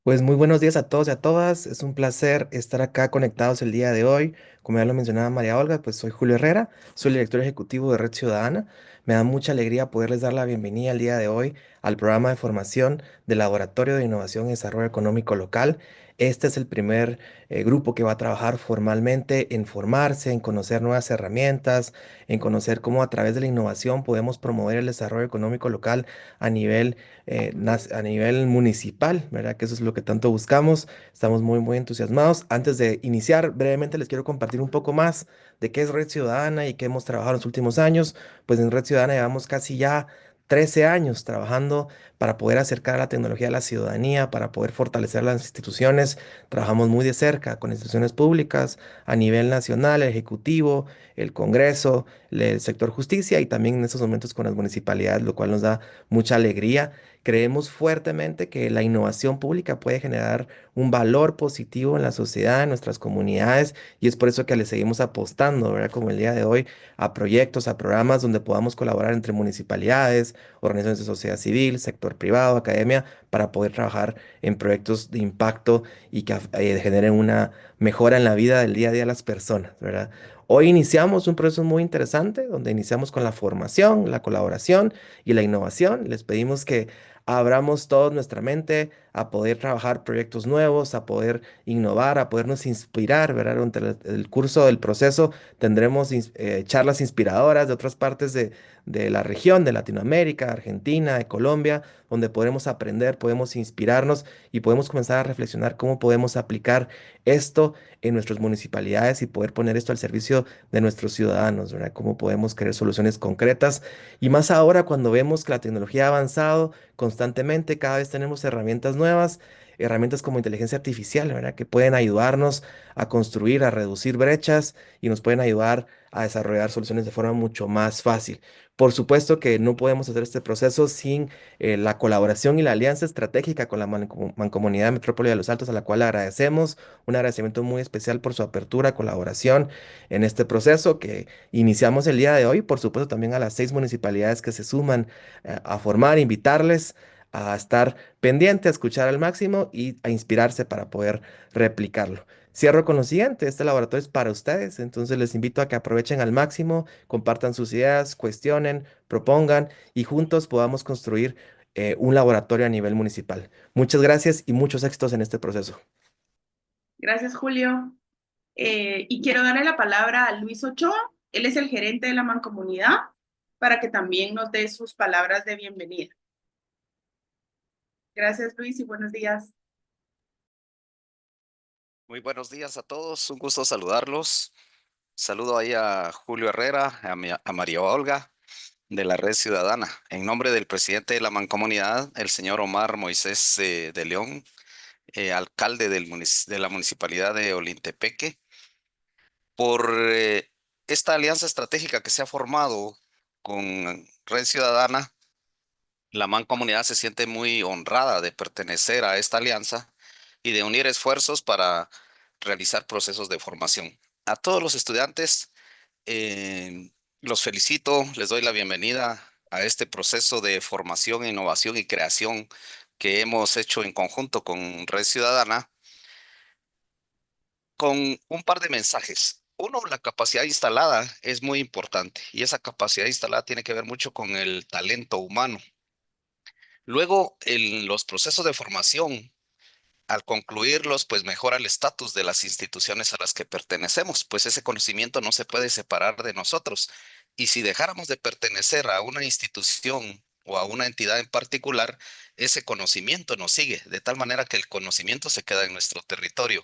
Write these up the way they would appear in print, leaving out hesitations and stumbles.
Pues muy buenos días a todos y a todas. Es un placer estar acá conectados el día de hoy. Como ya lo mencionaba María Olga, pues soy Julio Herrera, soy el director ejecutivo de Red Ciudadana. Me da mucha alegría poderles dar la bienvenida el día de hoy al programa de formación del Laboratorio de Innovación y Desarrollo Económico Local. Este es el primer grupo que va a trabajar formalmente en formarse, en conocer nuevas herramientas, en conocer cómo a través de la innovación podemos promover el desarrollo económico local a nivel a nivel municipal, ¿verdad? Que eso es lo que tanto buscamos. Estamos muy entusiasmados. Antes de iniciar, brevemente les quiero compartir un poco más de qué es Red Ciudadana y qué hemos trabajado en los últimos años. Pues en Red Ciudadana llevamos casi ya 13 años trabajando para poder acercar la tecnología a la ciudadanía, para poder fortalecer las instituciones. Trabajamos muy de cerca con instituciones públicas a nivel nacional, el Ejecutivo, el Congreso, el sector justicia y también en estos momentos con las municipalidades, lo cual nos da mucha alegría. Creemos fuertemente que la innovación pública puede generar un valor positivo en la sociedad, en nuestras comunidades, y es por eso que le seguimos apostando, ¿verdad? Como el día de hoy, a proyectos, a programas donde podamos colaborar entre municipalidades, organizaciones de sociedad civil, sector privado, academia, para poder trabajar en proyectos de impacto y que generen una mejora en la vida del día a día de las personas, ¿verdad? Hoy iniciamos un proceso muy interesante donde iniciamos con la formación, la colaboración y la innovación. Les pedimos que abramos toda nuestra mente a poder trabajar proyectos nuevos, a poder innovar, a podernos inspirar, ¿verdad? Durante el curso del proceso tendremos charlas inspiradoras de otras partes de la región, de Latinoamérica, Argentina, de Colombia, donde podremos aprender, podemos inspirarnos y podemos comenzar a reflexionar cómo podemos aplicar esto en nuestras municipalidades y poder poner esto al servicio de nuestros ciudadanos, ¿verdad? Cómo podemos crear soluciones concretas y más ahora cuando vemos que la tecnología ha avanzado constantemente, cada vez tenemos herramientas nuevas, herramientas como inteligencia artificial, ¿verdad? Que pueden ayudarnos a construir, a reducir brechas y nos pueden ayudar a desarrollar soluciones de forma mucho más fácil. Por supuesto que no podemos hacer este proceso sin la colaboración y la alianza estratégica con la Mancomunidad de Metrópoli de los Altos, a la cual agradecemos. Un agradecimiento muy especial por su apertura, colaboración en este proceso que iniciamos el día de hoy. Por supuesto, también a las 6 municipalidades que se suman a formar, invitarles a estar pendiente, a escuchar al máximo y a inspirarse para poder replicarlo. Cierro con lo siguiente, este laboratorio es para ustedes, entonces les invito a que aprovechen al máximo, compartan sus ideas, cuestionen, propongan y juntos podamos construir un laboratorio a nivel municipal. Muchas gracias y muchos éxitos en este proceso. Gracias, Julio. Y quiero darle la palabra a Luis Ochoa. Él es el gerente de la Mancomunidad para que también nos dé sus palabras de bienvenida. Gracias, Luis, y buenos días. Muy buenos días a todos, un gusto saludarlos. Saludo ahí a Julio Herrera, a María Olga de la Red Ciudadana. En nombre del presidente de la Mancomunidad, el señor Omar Moisés de León, alcalde de la municipalidad de Olintepeque, por esta alianza estratégica que se ha formado con Red Ciudadana, la Mancomunidad se siente muy honrada de pertenecer a esta alianza y de unir esfuerzos para realizar procesos de formación. A todos los estudiantes los felicito, les doy la bienvenida a este proceso de formación, innovación y creación que hemos hecho en conjunto con Red Ciudadana con un par de mensajes. Uno, la capacidad instalada es muy importante y esa capacidad instalada tiene que ver mucho con el talento humano. Luego, en los procesos de formación, al concluirlos, pues mejora el estatus de las instituciones a las que pertenecemos, pues ese conocimiento no se puede separar de nosotros. Y si dejáramos de pertenecer a una institución o a una entidad en particular, ese conocimiento nos sigue, de tal manera que el conocimiento se queda en nuestro territorio.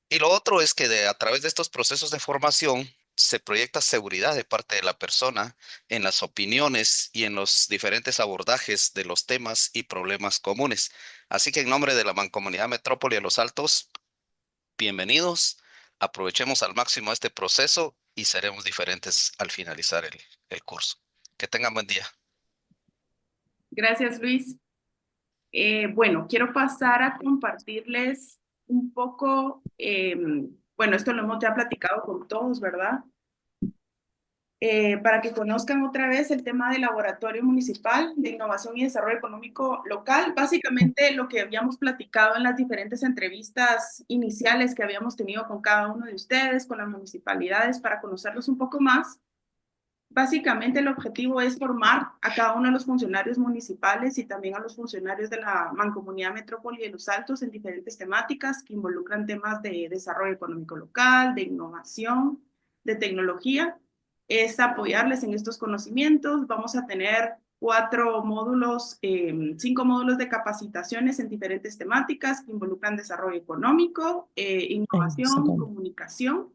Y lo otro es que a través de estos procesos de formación se proyecta seguridad de parte de la persona en las opiniones y en los diferentes abordajes de los temas y problemas comunes. Así que en nombre de la Mancomunidad Metrópoli de Los Altos, bienvenidos, aprovechemos al máximo este proceso y seremos diferentes al finalizar el curso. Que tengan buen día. Gracias, Luis. Bueno, quiero pasar a compartirles un poco, bueno, esto lo hemos ya platicado con todos, ¿verdad? para que conozcan otra vez el tema del Laboratorio Municipal de Innovación y Desarrollo Económico Local. Básicamente lo que habíamos platicado en las diferentes entrevistas iniciales que habíamos tenido con cada uno de ustedes, con las municipalidades, para conocerlos un poco más. Básicamente el objetivo es formar a cada uno de los funcionarios municipales y también a los funcionarios de la Mancomunidad Metrópoli de Los Altos en diferentes temáticas que involucran temas de desarrollo económico local, de innovación, de tecnología. Es apoyarles en estos conocimientos. Vamos a tener 5 módulos de capacitaciones en diferentes temáticas que involucran desarrollo económico, innovación, comunicación.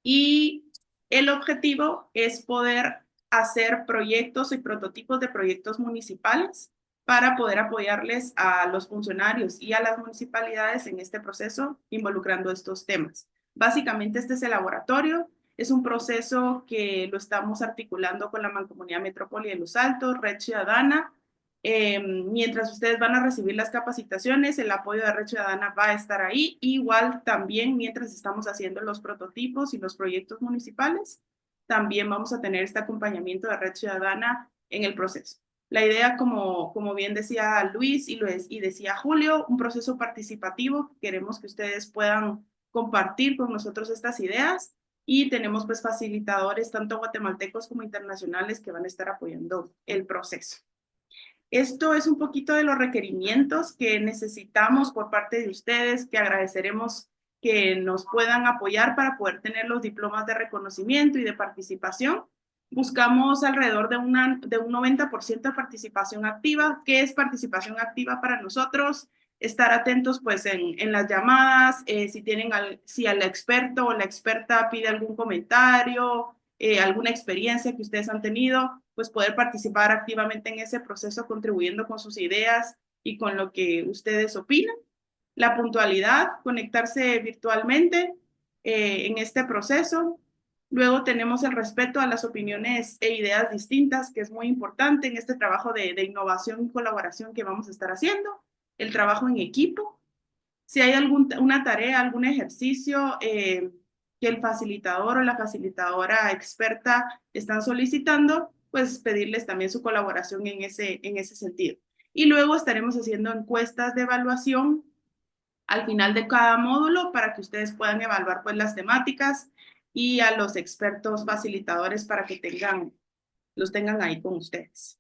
Y el objetivo es poder hacer proyectos y prototipos de proyectos municipales para poder apoyarles a los funcionarios y a las municipalidades en este proceso involucrando estos temas. Básicamente este es el laboratorio, es un proceso que lo estamos articulando con la Mancomunidad Metrópoli de Los Altos, Red Ciudadana. Mientras ustedes van a recibir las capacitaciones, el apoyo de Red Ciudadana va a estar ahí. Igual también mientras estamos haciendo los prototipos y los proyectos municipales, también vamos a tener este acompañamiento de Red Ciudadana en el proceso. La idea, como bien decía Luis y decía Julio, un proceso participativo. Queremos que ustedes puedan compartir con nosotros estas ideas y tenemos pues facilitadores tanto guatemaltecos como internacionales que van a estar apoyando el proceso. Esto es un poquito de los requerimientos que necesitamos por parte de ustedes, que agradeceremos que nos puedan apoyar para poder tener los diplomas de reconocimiento y de participación. Buscamos alrededor de un 90% de participación activa. ¿Qué es participación activa para nosotros? Estar atentos pues en las llamadas, si el experto o la experta pide algún comentario, alguna experiencia que ustedes han tenido, pues poder participar activamente en ese proceso, contribuyendo con sus ideas y con lo que ustedes opinan. La puntualidad, conectarse virtualmente en este proceso. Luego tenemos el respeto a las opiniones e ideas distintas, que es muy importante en este trabajo de innovación y colaboración que vamos a estar haciendo. El trabajo en equipo. Si hay una tarea, algún ejercicio que el facilitador o la facilitadora experta están solicitando, pues pedirles también su colaboración en ese sentido. Y luego estaremos haciendo encuestas de evaluación al final de cada módulo para que ustedes puedan evaluar pues las temáticas y a los expertos facilitadores para que los tengan ahí con ustedes.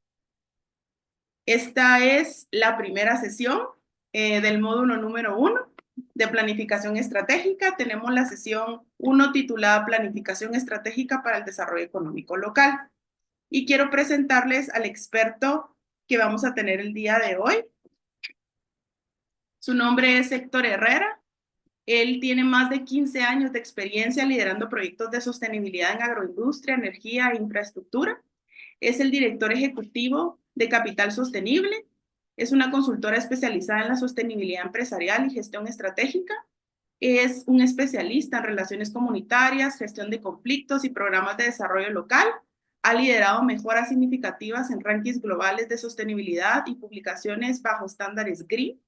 Esta es la primera sesión del módulo número 1 de planificación estratégica. Tenemos la sesión 1 titulada Planificación estratégica para el desarrollo económico local. Y quiero presentarles al experto que vamos a tener el día de hoy. Su nombre es Héctor Herrera. Él tiene más de 15 años de experiencia liderando proyectos de sostenibilidad en agroindustria, energía e infraestructura. Es el director ejecutivo de Capital Sostenible. Es una consultora especializada en la sostenibilidad empresarial y gestión estratégica. Es un especialista en relaciones comunitarias, gestión de conflictos y programas de desarrollo local. Ha liderado mejoras significativas en rankings globales de sostenibilidad y publicaciones bajo estándares GRI.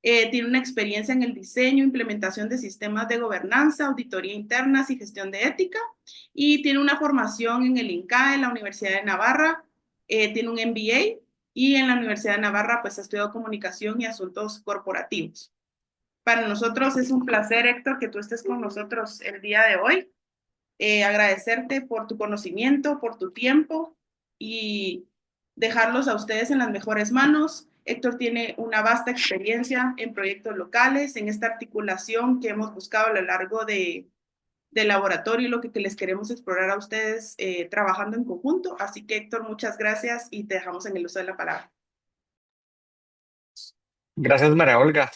Tiene una experiencia en el diseño, implementación de sistemas de gobernanza, auditoría internas y gestión de ética. Y tiene una formación en el INCAE, en la Universidad de Navarra. Tiene un MBA y en la Universidad de Navarra pues ha estudiado comunicación y asuntos corporativos. Para nosotros es un placer, Héctor, que tú estés con nosotros el día de hoy. Agradecerte por tu conocimiento, por tu tiempo y dejarlos a ustedes en las mejores manos. Héctor tiene una vasta experiencia en proyectos locales, en esta articulación que hemos buscado a lo largo del laboratorio y lo que les queremos explorar a ustedes trabajando en conjunto. Así que, Héctor, muchas gracias y te dejamos en el uso de la palabra. Gracias, María Olga.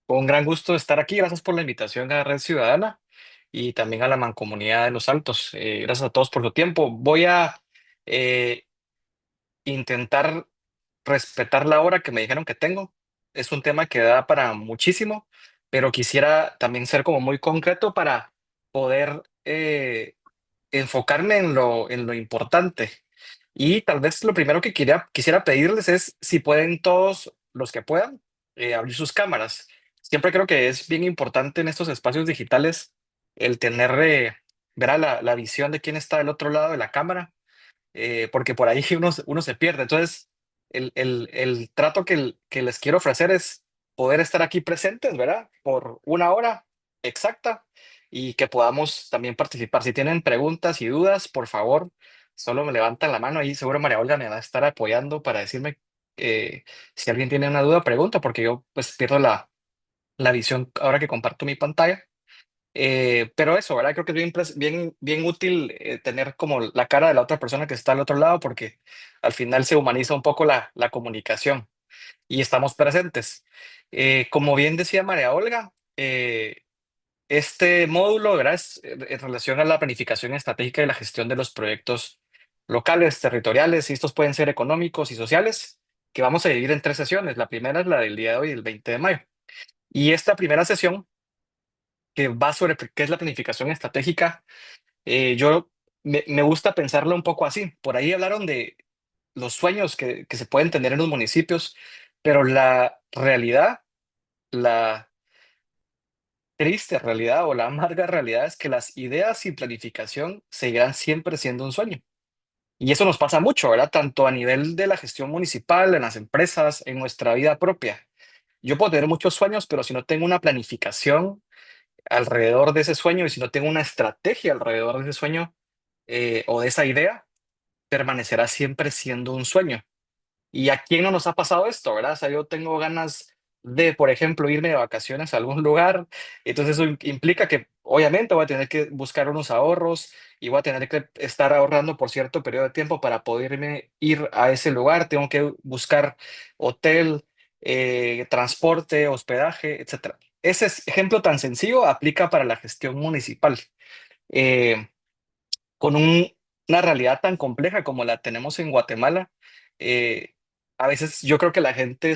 Fue un gran gusto estar aquí. Gracias por la invitación a Red Ciudadana y también a la Mancomunidad de Los Altos. Gracias a todos por su tiempo. Voy a intentar respetar la hora que me dijeron que tengo. Es un tema que da para muchísimo, pero quisiera también ser como muy concreto para poder enfocarme en lo importante. Y tal vez lo primero que quisiera pedirles es si pueden todos los que puedan abrir sus cámaras. Siempre creo que es bien importante en estos espacios digitales el tener verá la visión de quién está del otro lado de la cámara, porque por ahí uno se pierde. Entonces, el trato que les quiero ofrecer es poder estar aquí presentes, ¿verdad? Por una hora exacta y que podamos también participar. Si tienen preguntas y dudas, por favor, solo me levantan la mano y seguro María Olga me va a estar apoyando para decirme eh, si alguien tiene una duda, pregunta, porque yo pues pierdo la visión ahora que comparto mi pantalla. Pero eso, ¿verdad? Creo que es bien útil tener como la cara de la otra persona que está al otro lado porque al final se humaniza un poco la comunicación y estamos presentes. Como bien decía María Olga, este módulo, ¿verdad? Es en relación a la planificación estratégica y la gestión de los proyectos locales, territoriales, y estos pueden ser económicos y sociales, que vamos a dividir en 3 sesiones. La primera es la del día de hoy, el 20 de mayo. Y esta primera sesión que va sobre qué es la planificación estratégica, yo me gusta pensarlo un poco así. Por ahí hablaron de los sueños que se pueden tener en los municipios, pero la realidad, la triste realidad o la amarga realidad es que las ideas sin planificación seguirán siempre siendo un sueño. Y eso nos pasa mucho, ¿verdad? Tanto a nivel de la gestión municipal, en las empresas, en nuestra vida propia. Yo puedo tener muchos sueños, pero si no tengo una planificación alrededor de ese sueño y si no tengo una estrategia alrededor de ese sueño o de esa idea, permanecerá siempre siendo un sueño. ¿Y a quién no nos ha pasado esto, verdad? O sea, yo tengo ganas de, por ejemplo, irme de vacaciones a algún lugar, entonces eso implica que obviamente voy a tener que buscar unos ahorros y voy a tener que estar ahorrando por cierto periodo de tiempo para poderme ir a ese lugar, tengo que buscar hotel, transporte, hospedaje, etcétera. Ese ejemplo tan sencillo aplica para la gestión municipal. Eh, con una realidad tan compleja como la tenemos en Guatemala, eh, a veces yo creo que la gente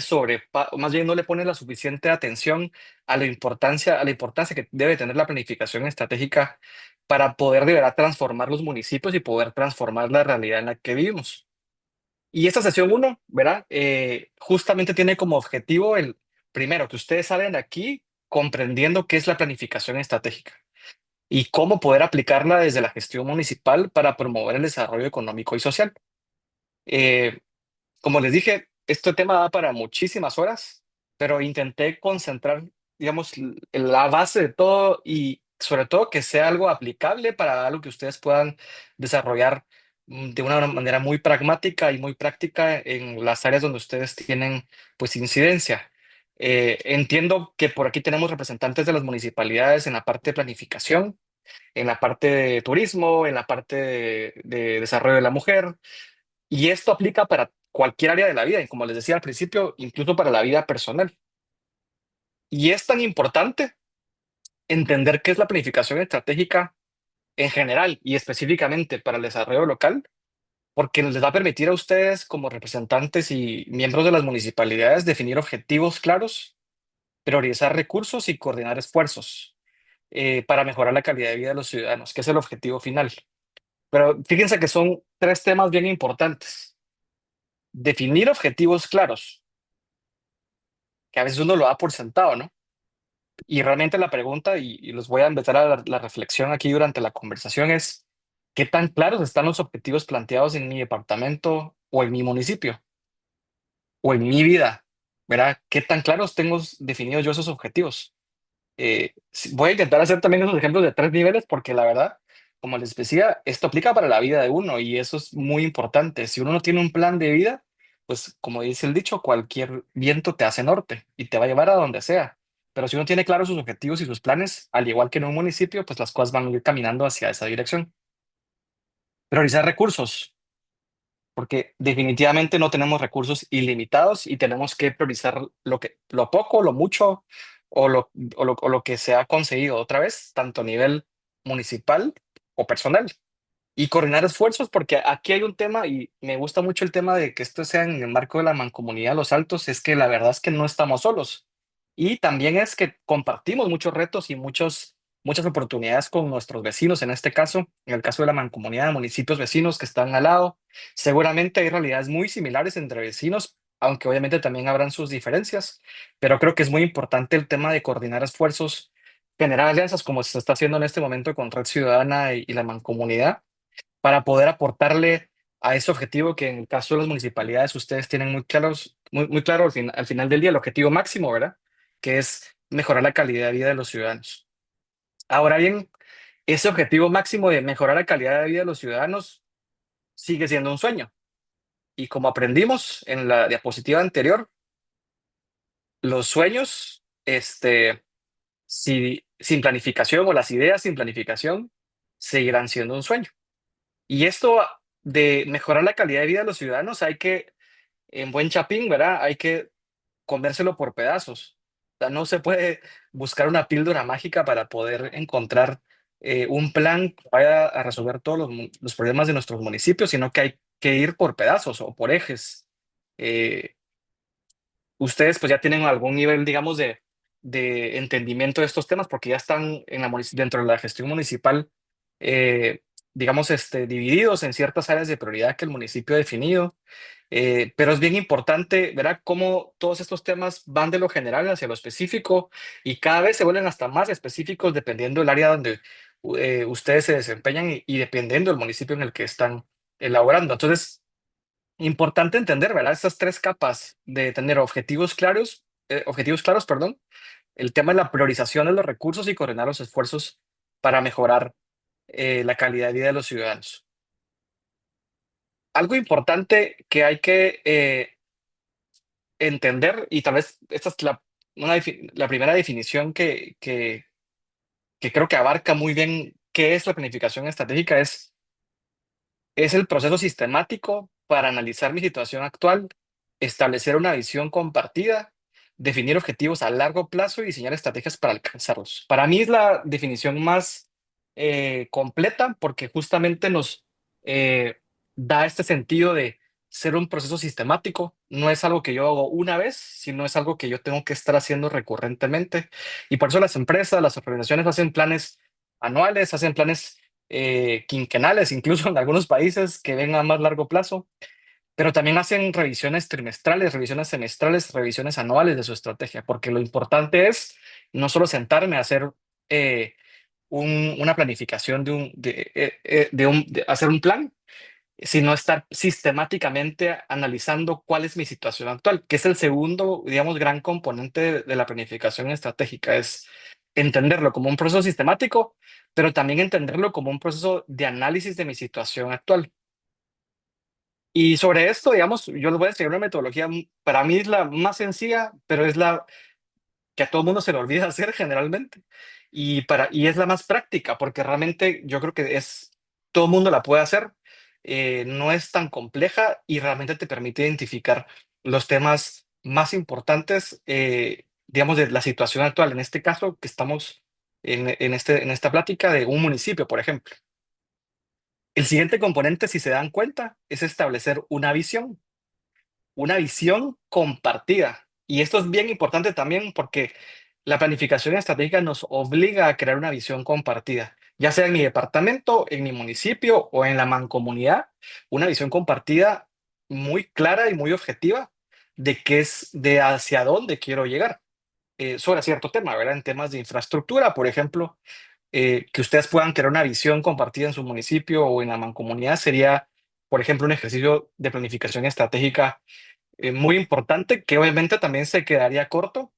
más bien no le pone la suficiente atención a la importancia que debe tener la planificación estratégica para poder de verdad transformar los municipios y poder transformar la realidad en la que vivimos. Y esta sesión uno, ¿verdad? Justamente tiene como objetivo primero, que ustedes salen de aquí comprendiendo qué es la planificación estratégica y cómo poder aplicarla desde la gestión municipal para promover el desarrollo económico y social. Eh, Como les dije, este tema da para muchísimas horas, pero intenté concentrar, digamos, la base de todo y sobre todo que sea algo aplicable para algo que ustedes puedan desarrollar de una manera muy pragmática y muy práctica en las áreas donde ustedes tienen pues incidencia. Entiendo que por aquí tenemos representantes de las municipalidades en la parte de planificación, en la parte de turismo, en la parte de desarrollo de la mujer, y esto aplica para cualquier área de la vida, y como les decía al principio, incluso para la vida personal. Y es tan importante entender qué es la planificación estratégica en general y específicamente para el desarrollo local, porque les va a permitir a ustedes como representantes y miembros de las municipalidades definir objetivos claros, priorizar recursos y coordinar esfuerzos para mejorar la calidad de vida de los ciudadanos, que es el objetivo final. Pero fíjense que son 3 temas bien importantes. Definir objetivos claros, que a veces uno lo da por sentado, ¿no? Y realmente la pregunta, y los voy a empezar a la reflexión aquí durante la conversación, es, ¿qué tan claros están los objetivos planteados en mi departamento o en mi municipio o en mi vida? ¿Verdad? ¿Qué tan claros tengo definidos yo esos objetivos? Voy a intentar hacer también esos ejemplos de 3 niveles porque la verdad, como les decía, esto aplica para la vida de uno y eso es muy importante. Si uno no tiene un plan de vida, pues como dice el dicho, cualquier viento te hace norte y te va a llevar a donde sea. Pero si uno tiene claros sus objetivos y sus planes, al igual que en un municipio, pues las cosas van a ir caminando hacia esa dirección. Priorizar recursos, porque definitivamente no tenemos recursos ilimitados y tenemos que priorizar lo poco, lo mucho o lo que se ha conseguido otra vez, tanto a nivel municipal o personal. Y coordinar esfuerzos, porque aquí hay un tema, y me gusta mucho el tema de que esto sea en el marco de la mancomunidad de los Altos, es que la verdad es que no estamos solos. Y también es que compartimos muchos retos y muchas oportunidades con nuestros vecinos, en este caso, en el caso de la mancomunidad de municipios vecinos que están al lado. Seguramente hay realidades muy similares entre vecinos, aunque obviamente también habrán sus diferencias, pero creo que es muy importante el tema de coordinar esfuerzos generar alianzas como se está haciendo en este momento con Red Ciudadana y la Mancomunidad para poder aportarle a ese objetivo que en el caso de las municipalidades ustedes tienen muy claros, muy claro al final del día, el objetivo máximo, ¿verdad? Que es mejorar la calidad de vida de los ciudadanos. Ahora bien, ese objetivo máximo de mejorar la calidad de vida de los ciudadanos sigue siendo un sueño. Y como aprendimos en la diapositiva anterior, los sueños, sin planificación o las ideas sin planificación, seguirán siendo un sueño. Y esto de mejorar la calidad de vida de los ciudadanos hay que, en buen chapín, ¿verdad? Hay que comérselo por pedazos. O sea, no se puede buscar una píldora mágica para poder encontrar un plan que vaya a resolver todos los problemas de nuestros municipios, sino que hay que ir por pedazos o por ejes. Eh, Ustedes pues ya tienen algún nivel, digamos, de entendimiento de estos temas porque ya están dentro de la gestión municipal, eh, digamos, divididos en ciertas áreas de prioridad que el municipio ha definido. Pero es bien importante, ¿verdad?, cómo todos estos temas van de lo general hacia lo específico y cada vez se vuelven hasta más específicos dependiendo del área donde ustedes se desempeñan y dependiendo del municipio en el que están elaborando. Entonces, importante entender, ¿verdad? Estas tres capas de tener objetivos claros, perdón, el tema de la priorización de los recursos y coordinar los esfuerzos para mejorar la calidad de vida de los ciudadanos. Algo importante que hay que entender, y tal vez esta es la primera definición que creo que abarca muy bien qué es la planificación estratégica, es el proceso sistemático para analizar mi situación actual, establecer una visión compartida, definir objetivos a largo plazo y diseñar estrategias para alcanzarlos. Para mí es la definición más completa porque justamente nos eh, da este sentido de ser un proceso sistemático. No es algo que yo hago una vez, sino es algo que yo tengo que estar haciendo recurrentemente. Y por eso las empresas, las organizaciones hacen planes anuales, hacen planes quinquenales, incluso en algunos países que ven a más largo plazo, pero también hacen revisiones trimestrales, revisiones semestrales, revisiones anuales de su estrategia, porque lo importante es no solo sentarme a hacer una planificación de hacer un plan, sino estar sistemáticamente analizando cuál es mi situación actual, que es el segundo, digamos, gran componente de la planificación estratégica, es entenderlo como un proceso sistemático, pero también entenderlo como un proceso de análisis de mi situación actual. Y sobre esto, digamos, yo les voy a escribir una metodología, para mí es la más sencilla, pero es la que a todo mundo se le olvida hacer generalmente. Y es la más práctica, porque realmente yo creo que todo mundo la puede hacer, no es tan compleja y realmente te permite identificar los temas más importantes, digamos, de la situación actual. En este caso, que estamos en esta plática de un municipio, por ejemplo. El siguiente componente, si se dan cuenta, es establecer una visión compartida. Y esto es bien importante también porque la planificación estratégica nos obliga a crear una visión compartida, ya sea en mi departamento, en mi municipio o en la mancomunidad, una visión compartida muy clara y muy objetiva de hacia dónde quiero llegar sobre cierto tema, ¿verdad? En temas de infraestructura, por ejemplo, que ustedes puedan crear una visión compartida en su municipio o en la mancomunidad sería, por ejemplo, un ejercicio de planificación estratégica muy importante, que obviamente también se quedaría corto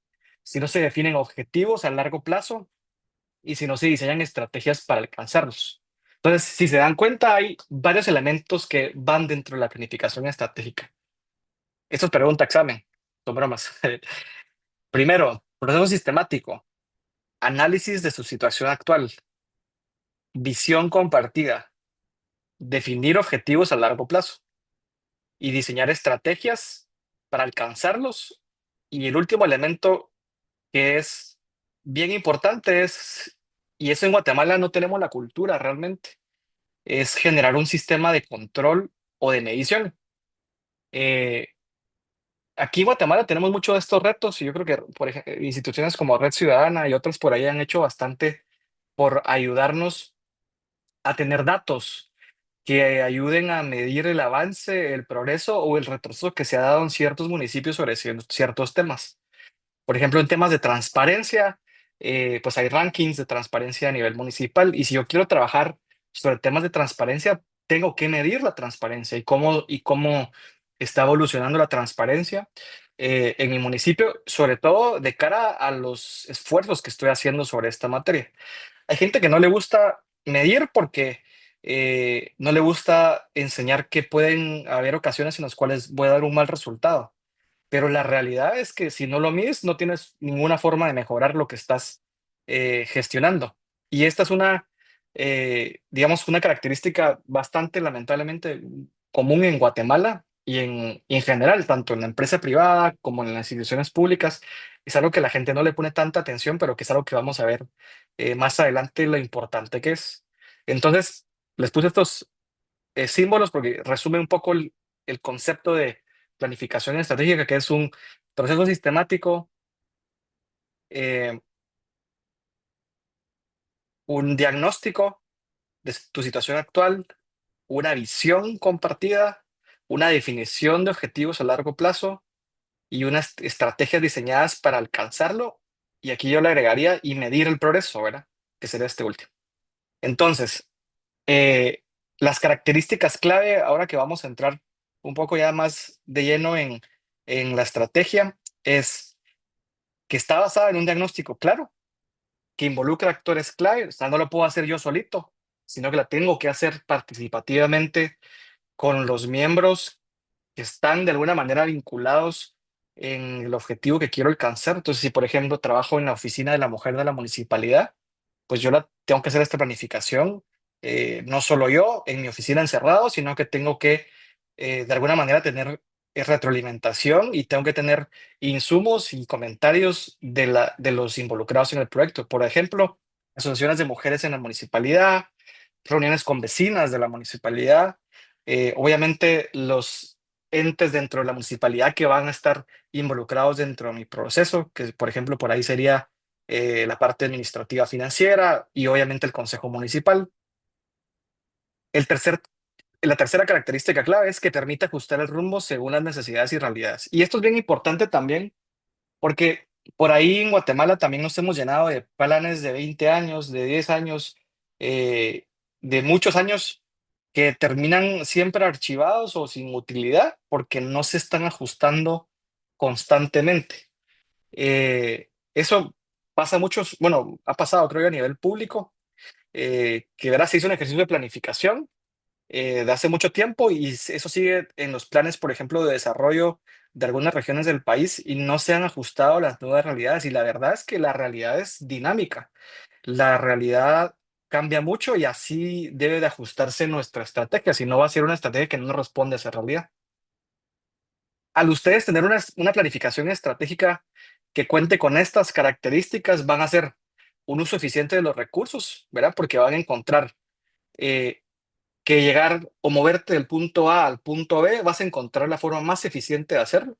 si no se definen objetivos a largo plazo y si no se diseñan estrategias para alcanzarlos. Entonces, si se dan cuenta, hay varios elementos que van dentro de la planificación estratégica. Esto es pregunta examen, son bromas. Primero, proceso sistemático, análisis de su situación actual, visión compartida, definir objetivos a largo plazo y diseñar estrategias para alcanzarlos. Y el último elemento que es bien importante y eso en Guatemala no tenemos la cultura realmente, es generar un sistema de control o de medición. Eh, Aquí en Guatemala tenemos muchos de estos retos y yo creo que, por ejemplo, instituciones como Red Ciudadana y otras por ahí han hecho bastante por ayudarnos a tener datos que ayuden a medir el avance, el progreso o el retroceso que se ha dado en ciertos municipios sobre ciertos temas. Por ejemplo, en temas de transparencia, pues hay rankings de transparencia a nivel municipal y si yo quiero trabajar sobre temas de transparencia, tengo que medir la transparencia y cómo está evolucionando la transparencia en mi municipio, sobre todo de cara a los esfuerzos que estoy haciendo sobre esta materia. Hay gente que no le gusta medir porque no le gusta enseñar que pueden haber ocasiones en las cuales voy a dar un mal resultado. Pero la realidad es que si no lo mides, no tienes ninguna forma de mejorar lo que estás gestionando. Y esta es digamos, una característica bastante lamentablemente común en Guatemala y en general, tanto en la empresa privada como en las instituciones públicas. Es algo que la gente no le pone tanta atención, pero que es algo que vamos a ver más adelante lo importante que es. Entonces, les puse estos símbolos porque resume un poco el concepto de planificación estratégica, que es un proceso sistemático, eh, un diagnóstico de tu situación actual, una visión compartida, una definición de objetivos a largo plazo y unas estrategias diseñadas para alcanzarlo. Y aquí yo le agregaría y medir el progreso, ¿verdad? Que sería este último. Entonces, Eh, las características clave, ahora que vamos a entrar un poco ya más de lleno en la estrategia, es que está basada en un diagnóstico claro, que involucra actores clave, o sea, no lo puedo hacer yo solito, sino que la tengo que hacer participativamente con los miembros que están de alguna manera vinculados en el objetivo que quiero alcanzar. Entonces, si por ejemplo trabajo en la oficina de la mujer de la municipalidad, pues yo tengo que hacer esta planificación, no solo yo en mi oficina encerrado, sino que tengo que de alguna manera tener retroalimentación y tengo que tener insumos y comentarios de los involucrados en el proyecto. Por ejemplo, asociaciones de mujeres en la municipalidad, reuniones con vecinas de la municipalidad, obviamente los entes dentro de la municipalidad que van a estar involucrados dentro de mi proceso, que por ejemplo por ahí sería la parte administrativa financiera y obviamente el consejo municipal. El tercer, la tercera característica clave es que permite ajustar el rumbo según las necesidades y realidades. Y esto es bien importante también porque por ahí en Guatemala también nos hemos llenado de planes de 20 años, de 10 años, eh, de muchos años que terminan siempre archivados o sin utilidad porque no se están ajustando constantemente. Eso pasa muchos, bueno, ha pasado creo yo a nivel público, que verás, se hizo un ejercicio de planificación de hace mucho tiempo y eso sigue en los planes, por ejemplo, de desarrollo de algunas regiones del país y no se han ajustado a las nuevas realidades. Y la verdad es que la realidad es dinámica. La realidad cambia mucho y así debe de ajustarse nuestra estrategia, si no va a ser una estrategia que no responde a esa realidad. Al ustedes tener una planificación estratégica que cuente con estas características, van a hacer un uso eficiente de los recursos, ¿verdad? Porque van a encontrar eh, que llegar o moverte del punto A al punto B, vas a encontrar la forma más eficiente de hacerlo,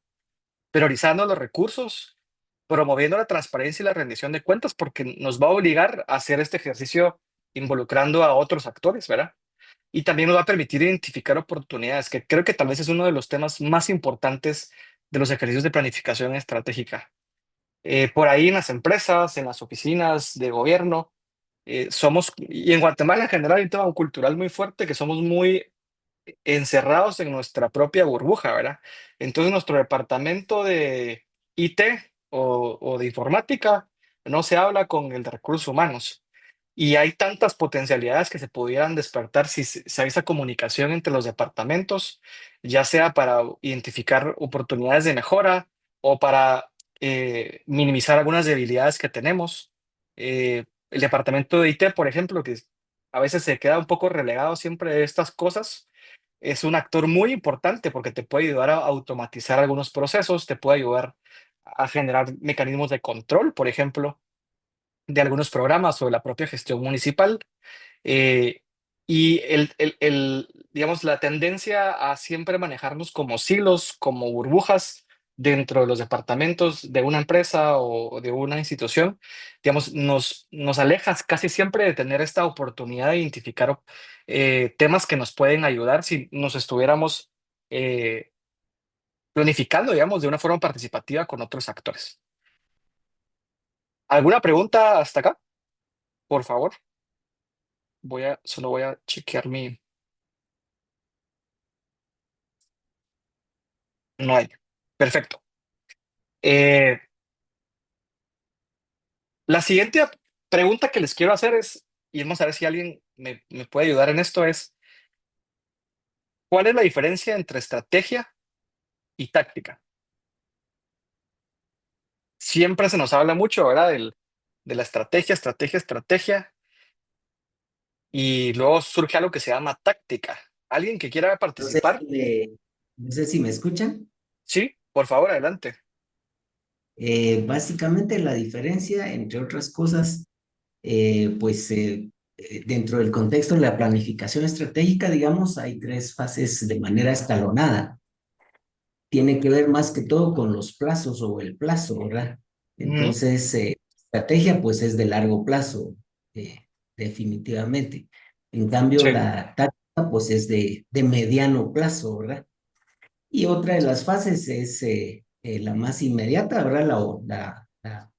priorizando los recursos, promoviendo la transparencia y la rendición de cuentas, porque nos va a obligar a hacer este ejercicio involucrando a otros actores, ¿verdad? Y también nos va a permitir identificar oportunidades, que creo que tal vez es uno de los temas más importantes de los ejercicios de planificación estratégica. Por ahí en las empresas, en las oficinas de gobierno, y en Guatemala en general hay un tema cultural muy fuerte, que somos muy encerrados en nuestra propia burbuja, ¿verdad? Entonces nuestro departamento de IT o de informática no se habla con el de recursos humanos. Y hay tantas potencialidades que se pudieran despertar si hay esa comunicación entre los departamentos, ya sea para identificar oportunidades de mejora o para minimizar algunas debilidades que tenemos. El departamento de IT, por ejemplo, que a veces se queda un poco relegado siempre de estas cosas, es un actor muy importante porque te puede ayudar a automatizar algunos procesos, te puede ayudar a generar mecanismos de control, por ejemplo, de algunos programas o de la propia gestión municipal. eh, y digamos, la tendencia a siempre manejarnos como silos, como burbujas dentro de los departamentos de una empresa o de una institución, digamos, nos alejas casi siempre de tener esta oportunidad de identificar temas que nos pueden ayudar si nos estuviéramos eh, planificando, digamos, de una forma participativa con otros actores. ¿Alguna pregunta hasta acá? Por favor. Solo voy a chequear mi... No hay. Perfecto. Eh, la siguiente pregunta que les quiero hacer es, y vamos a ver si alguien me puede ayudar en esto, es, ¿cuál es la diferencia entre estrategia y táctica? Siempre se nos habla mucho, ¿verdad? De la estrategia, estrategia, estrategia, y luego surge algo que se llama táctica. ¿Alguien que quiera No sé participar? si me, no sé si me escuchan. Sí, por favor, adelante. Básicamente la diferencia, entre otras cosas, dentro del contexto de la planificación estratégica, digamos, hay tres fases de manera escalonada. Tiene que ver más que todo con los plazos o el plazo, ¿verdad? Ujú. Entonces, estrategia pues es de largo plazo, eh, definitivamente. En cambio, Sí. la táctica pues es de mediano plazo, ¿verdad? Y otra de las fases es la más inmediata, ¿verdad? La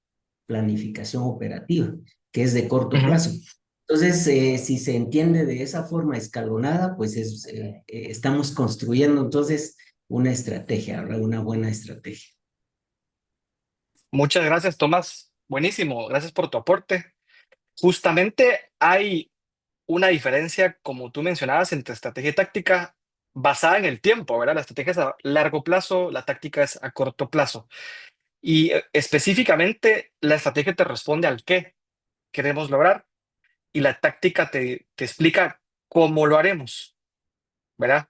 planificación operativa, que es de corto Ujú. plazo. Entonces, si se entiende de esa forma escalonada, pues estamos construyendo entonces una estrategia, ¿verdad? Una buena estrategia. Muchas gracias, Tomás. Buenísimo, gracias por tu aporte. Justamente hay una diferencia, como tú mencionabas, entre estrategia y táctica basada en el tiempo, ¿verdad? La estrategia es a largo plazo, la táctica es a corto plazo. Y específicamente, la estrategia te responde al qué queremos lograr y la táctica te explica cómo lo haremos, ¿verdad?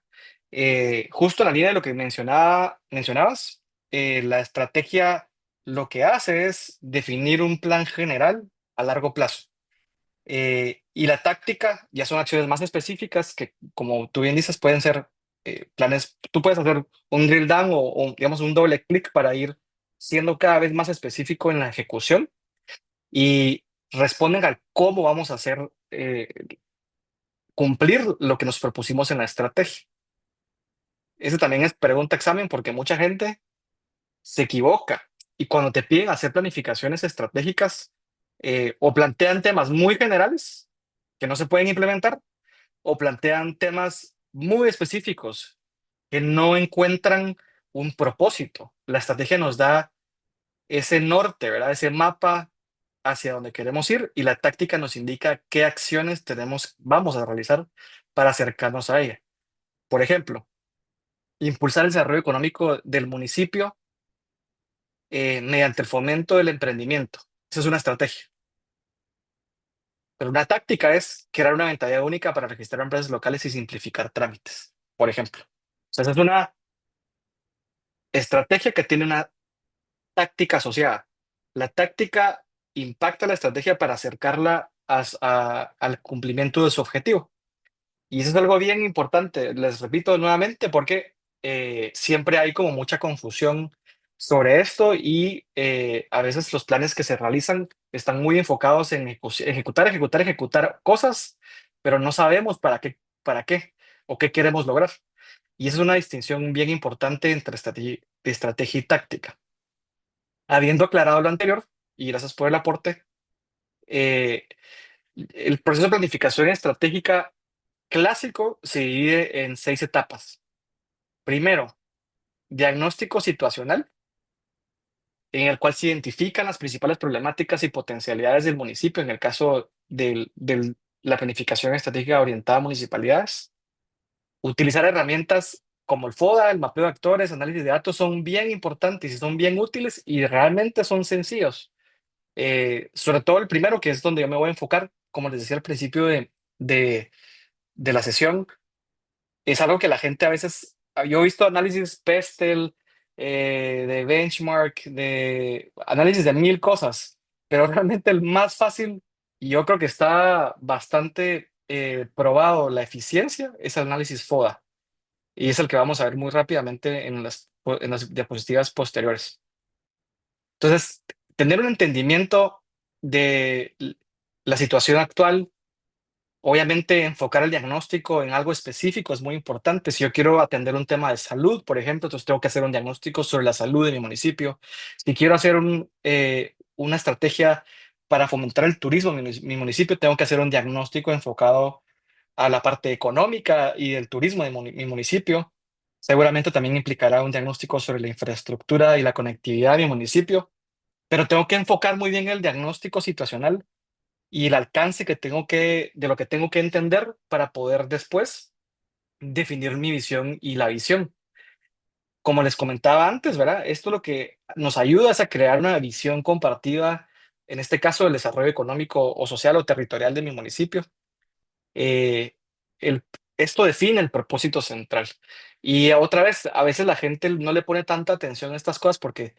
Justo en la línea de lo que mencionabas, la estrategia lo que hace es definir un plan general a largo plazo. Y la táctica ya son acciones más específicas que, como tú bien dices, pueden ser planes. Tú puedes hacer un drill down digamos, un doble clic para ir siendo cada vez más específico en la ejecución y responden al cómo vamos a hacer cumplir lo que nos propusimos en la estrategia. Ese también es pregunta examen porque mucha gente se equivoca y cuando te piden hacer planificaciones estratégicas o plantean temas muy generales que no se pueden implementar o plantean temas muy específicos que no encuentran un propósito. La estrategia nos da ese norte, ¿verdad? Ese mapa hacia donde queremos ir y la táctica nos indica qué acciones vamos a realizar para acercarnos a ella. Por ejemplo, impulsar el desarrollo económico del municipio mediante el fomento del emprendimiento. Esa es una estrategia. Pero una táctica es crear una ventanilla única para registrar empresas locales y simplificar trámites, por ejemplo. O sea, esa es una estrategia que tiene una táctica asociada. La táctica impacta la estrategia para acercarla al cumplimiento de su objetivo. Y eso es algo bien importante, les repito nuevamente, porque siempre hay como mucha confusión sobre esto y a veces los planes que se realizan están muy enfocados en ejecutar, ejecutar, ejecutar cosas, pero no sabemos para qué o qué queremos lograr. Y esa es una distinción bien importante entre estrategia y táctica. Habiendo aclarado lo anterior, y gracias por el aporte, eh, el proceso de planificación estratégica clásico se divide en 6 etapas. Primero, diagnóstico situacional, en el cual se identifican las principales problemáticas y potencialidades del municipio en el caso de la planificación estratégica orientada a municipalidades. Utilizar herramientas como el FODA, el mapeo de actores, análisis de datos son bien importantes y son bien útiles y realmente son sencillos. Sobre todo el primero, que es donde yo me voy a enfocar, como les decía al principio de, de la sesión, es algo que la gente a veces, yo he visto análisis Pestel, de benchmark, de análisis de mil cosas, pero realmente el más fácil, y yo creo que está bastante probado la eficiencia, es el análisis FODA, y es el que vamos a ver muy rápidamente en las diapositivas posteriores. Entonces, tener un entendimiento de la situación actual. Obviamente, enfocar el diagnóstico en algo específico es muy importante. Si yo quiero atender un tema de salud, por ejemplo, entonces tengo que hacer un diagnóstico sobre la salud de mi municipio. Si quiero hacer una estrategia para fomentar el turismo en mi municipio, tengo que hacer un diagnóstico enfocado a la parte económica y del turismo de mi municipio. Seguramente también implicará un diagnóstico sobre la infraestructura y la conectividad de mi municipio, pero tengo que enfocar muy bien el diagnóstico situacional y el alcance de lo que tengo que entender para poder después definir mi visión y la visión. Como les comentaba antes, ¿verdad? Esto lo que nos ayuda es a crear una visión compartida, en este caso, del desarrollo económico o social o territorial de mi municipio. Eh, el, Esto define el propósito central. Y otra vez, a veces la gente no le pone tanta atención a estas cosas porque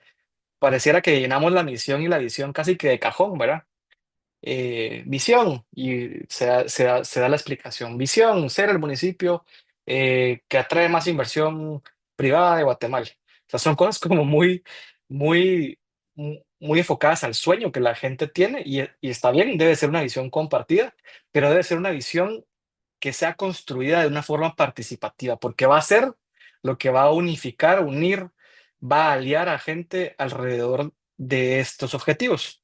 pareciera que llenamos la misión y la visión casi que de cajón, ¿verdad? Visión, y se da la explicación. Visión, ser el municipio que atrae más inversión privada de Guatemala. O sea, son cosas como muy, muy enfocadas al sueño que la gente tiene y está bien, debe ser una visión compartida, pero debe ser una visión que sea construida de una forma participativa, porque va a ser lo que va a unificar, unir, va a aliar a gente alrededor de estos objetivos.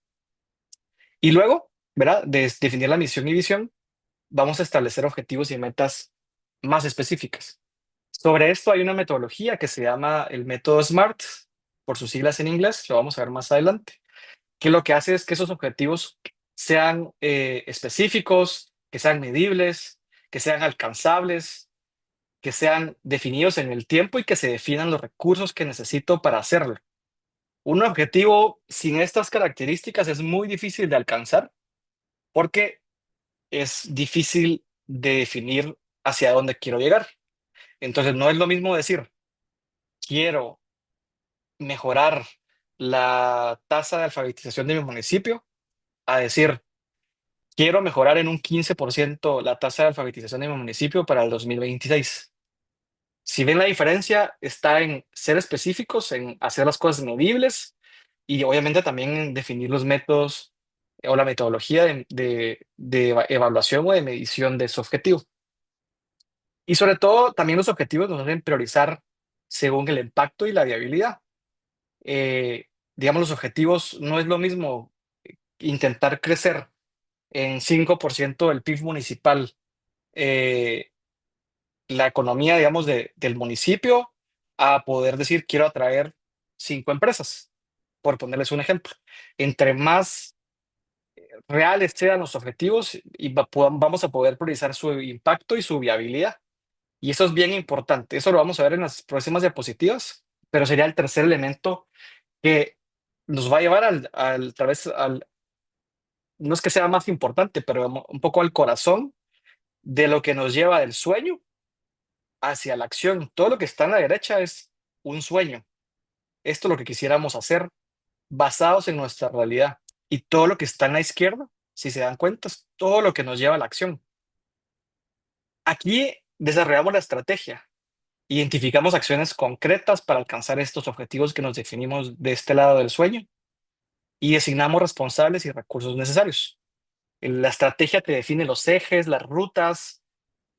Y luego, ¿verdad? De definir la misión y visión, vamos a establecer objetivos y metas más específicas. Sobre esto hay una metodología que se llama el método SMART, por sus siglas en inglés, lo vamos a ver más adelante, que lo que hace es que esos objetivos sean específicos, que sean medibles, que sean alcanzables, que sean definidos en el tiempo y que se definan los recursos que necesito para hacerlo. Un objetivo sin estas características es muy difícil de alcanzar porque es difícil de definir hacia dónde quiero llegar. Entonces, no es lo mismo decir, quiero mejorar la tasa de alfabetización de mi municipio, a decir, quiero mejorar en un 15% la tasa de alfabetización de mi municipio para el 2026. Si ven la diferencia, está en ser específicos, en hacer las cosas medibles y obviamente también en definir los métodos o la metodología de evaluación o de medición de ese objetivo. Y sobre todo, también los objetivos nos hacen priorizar según el impacto y la viabilidad. Digamos, los objetivos no es lo mismo intentar crecer en 5% del PIB municipal, eh, la economía, digamos, del municipio, a poder decir, quiero atraer 5 empresas, por ponerles un ejemplo. Entre más reales sean los objetivos, y vamos a poder priorizar su impacto y su viabilidad. Y eso es bien importante. Eso lo vamos a ver en las próximas diapositivas, pero sería el tercer elemento que nos va a llevar tal vez no es que sea más importante, pero un poco al corazón de lo que nos lleva del sueño hacia la acción. Todo lo que está en la derecha es un sueño. Esto es lo que quisiéramos hacer basados en nuestra realidad. Y todo lo que está en la izquierda, si se dan cuenta, es todo lo que nos lleva a la acción. Aquí desarrollamos la estrategia. Identificamos acciones concretas para alcanzar estos objetivos que nos definimos de este lado del sueño y designamos responsables y recursos necesarios. La estrategia te define los ejes, las rutas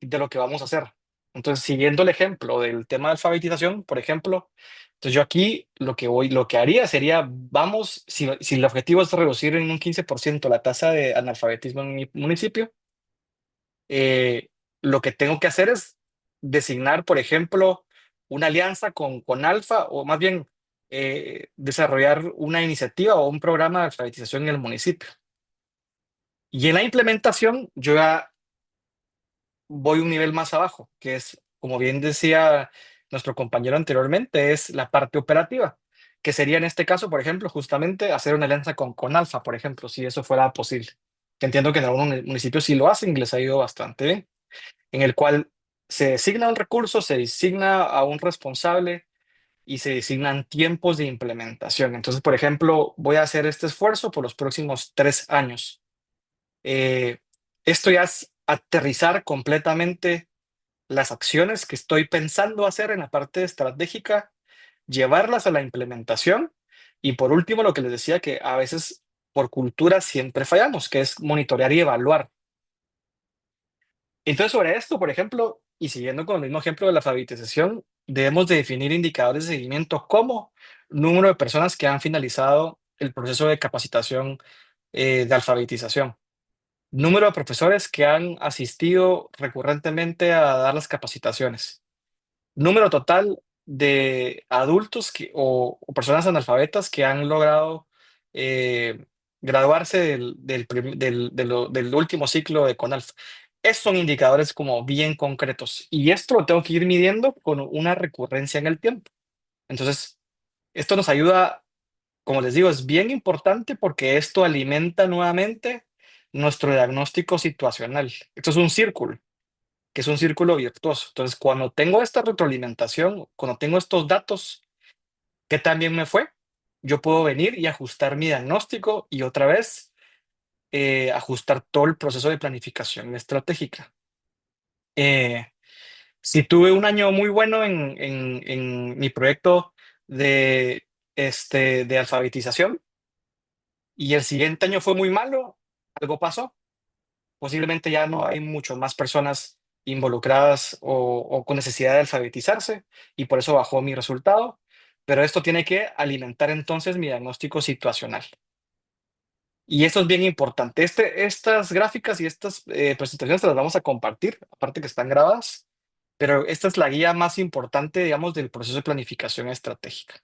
de lo que vamos a hacer. Entonces, siguiendo el ejemplo del tema de alfabetización, por ejemplo, entonces yo aquí lo que haría sería, vamos, si el objetivo es reducir en un 15% la tasa de analfabetismo en mi municipio, lo que tengo que hacer es designar, por ejemplo, una alianza con Alfa, o más bien desarrollar una iniciativa o un programa de alfabetización en el municipio. Y en la implementación, yo ya voy un nivel más abajo, que es, como bien decía nuestro compañero anteriormente, es la parte operativa, que sería en este caso, por ejemplo, justamente hacer una alianza con Alfa, por ejemplo, si eso fuera posible. Que entiendo que en algunos municipios sí lo hacen y les ha ido bastante bien, en el cual se designa un recurso, se designa a un responsable y se designan tiempos de implementación. Entonces, por ejemplo, voy a hacer este esfuerzo por los próximos 3 años. Eh, Esto ya es aterrizar completamente las acciones que estoy pensando hacer en la parte estratégica, llevarlas a la implementación y por último, lo que les decía que a veces por cultura siempre fallamos, que es monitorear y evaluar. Entonces, sobre esto, por ejemplo, y siguiendo con el mismo ejemplo de la alfabetización, debemos de definir indicadores de seguimiento como número de personas que han finalizado el proceso de capacitación de alfabetización. Número de profesores que han asistido recurrentemente a dar las capacitaciones. Número total de adultos o personas analfabetas que han logrado graduarse del último ciclo de CONALF. Esos son indicadores como bien concretos y esto lo tengo que ir midiendo con una recurrencia en el tiempo. Entonces, esto nos ayuda, como les digo, es bien importante porque esto alimenta nuevamente nuestro diagnóstico situacional. Esto es un círculo, que es un círculo virtuoso. Entonces, cuando tengo esta retroalimentación, cuando tengo estos datos, ¿qué también me fue? Yo puedo venir y ajustar mi diagnóstico y otra vez ajustar todo el proceso de planificación estratégica. Si tuve un año muy bueno en mi proyecto de, de alfabetización y el siguiente año fue muy malo, algo pasó. Posiblemente ya no hay muchas más personas involucradas o con necesidad de alfabetizarse y por eso bajó mi resultado, pero esto tiene que alimentar entonces mi diagnóstico situacional. Y esto es bien importante. Estas gráficas y estas presentaciones te las vamos a compartir, aparte que están grabadas, pero esta es la guía más importante, digamos, del proceso de planificación estratégica.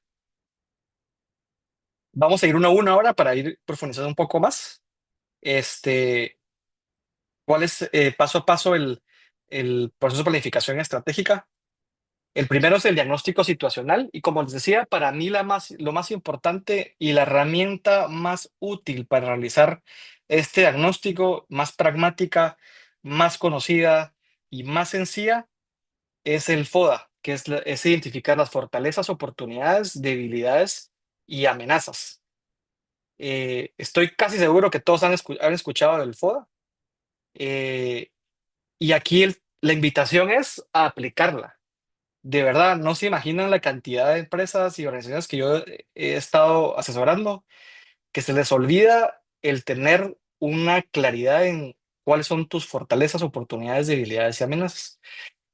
Vamos a ir uno a uno ahora para ir profundizando un poco más. ¿Cuál es paso a paso el proceso de planificación estratégica? El primero es el diagnóstico situacional y como les decía, para mí lo más importante y la herramienta más útil para realizar este diagnóstico, más pragmática, más conocida y más sencilla, es el FODA, que es identificar las fortalezas, oportunidades, debilidades y amenazas. Estoy casi seguro que todos han escuchado del FODA. Y aquí la invitación es a aplicarla. De verdad, no se imaginan la cantidad de empresas y organizaciones que yo he estado asesorando, que se les olvida el tener una claridad en cuáles son tus fortalezas, oportunidades, debilidades y amenazas.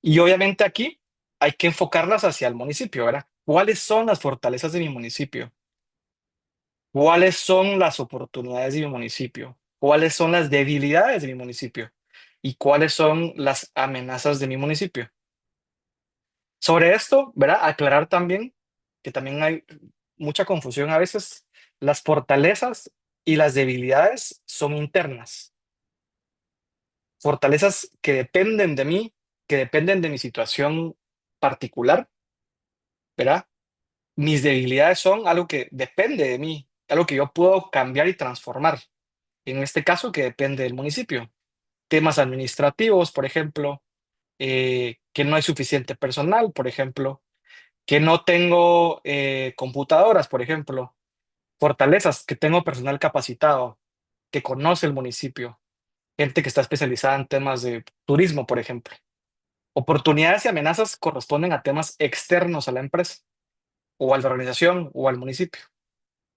Y obviamente aquí hay que enfocarlas hacia el municipio, ¿verdad? ¿Cuáles son las fortalezas de mi municipio? ¿Cuáles son las oportunidades de mi municipio? ¿Cuáles son las debilidades de mi municipio? ¿Y cuáles son las amenazas de mi municipio? Sobre esto, ¿verdad? Aclarar también que también hay mucha confusión a veces. Las fortalezas y las debilidades son internas. Fortalezas que dependen de mí, que dependen de mi situación particular, ¿verdad? Mis debilidades son algo que depende de mí, algo que yo puedo cambiar y transformar. En este caso, que depende del municipio. Temas administrativos, por ejemplo, que no hay suficiente personal, por ejemplo, que no tengo computadoras, por ejemplo, fortalezas, que tengo personal capacitado, que conoce el municipio, gente que está especializada en temas de turismo, por ejemplo. Oportunidades y amenazas corresponden a temas externos a la empresa o a la organización o al municipio.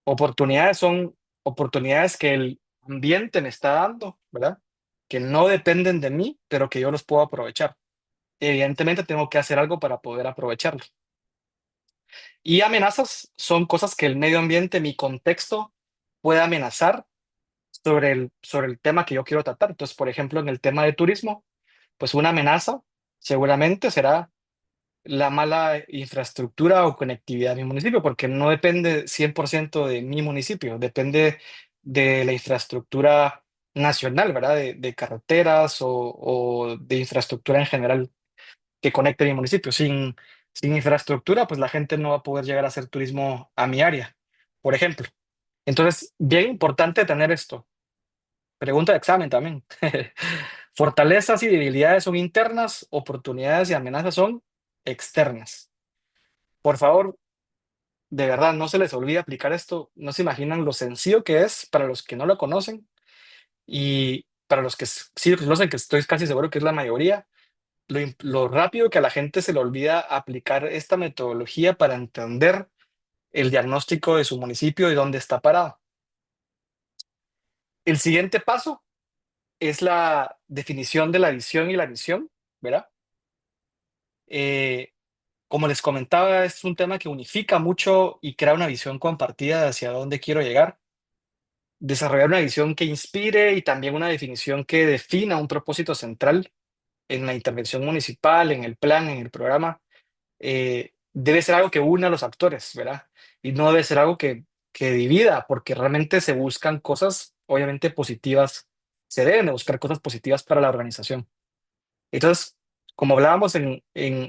Oportunidades son oportunidades que el ambiente me está dando, ¿verdad? Que no dependen de mí, pero que yo los puedo aprovechar. Evidentemente tengo que hacer algo para poder aprovecharlo. Y amenazas son cosas que el medio ambiente, mi contexto, puede amenazar sobre el tema que yo quiero tratar. Entonces, por ejemplo, en el tema de turismo, pues una amenaza seguramente será la mala infraestructura o conectividad de mi municipio, porque no depende 100% de mi municipio, depende de la infraestructura nacional, ¿verdad? De carreteras o de infraestructura en general que conecte mi municipio. Sin infraestructura, pues la gente no va a poder llegar a hacer turismo a mi área, por ejemplo. Entonces, bien importante tener esto. Pregunta de examen también. Fortalezas y debilidades son internas, oportunidades y amenazas son externas. Por favor, de verdad, no se les olvide aplicar esto. No se imaginan lo sencillo que es para los que no lo conocen y para los que sí lo conocen, que estoy casi seguro que es la mayoría. Lo rápido que a la gente se le olvida aplicar esta metodología para entender el diagnóstico de su municipio y dónde está parado. El siguiente paso es la definición de la visión y la misión, ¿verdad? Como les comentaba, es un tema que unifica mucho y crea una visión compartida hacia dónde quiero llegar. Desarrollar una visión que inspire y también una definición que defina un propósito central en la intervención municipal, en el plan, en el programa, debe ser algo que una a los actores, ¿verdad? Y no debe ser algo que divida, porque realmente se buscan cosas, obviamente, positivas. Se deben de buscar cosas positivas para la organización. Entonces, como hablábamos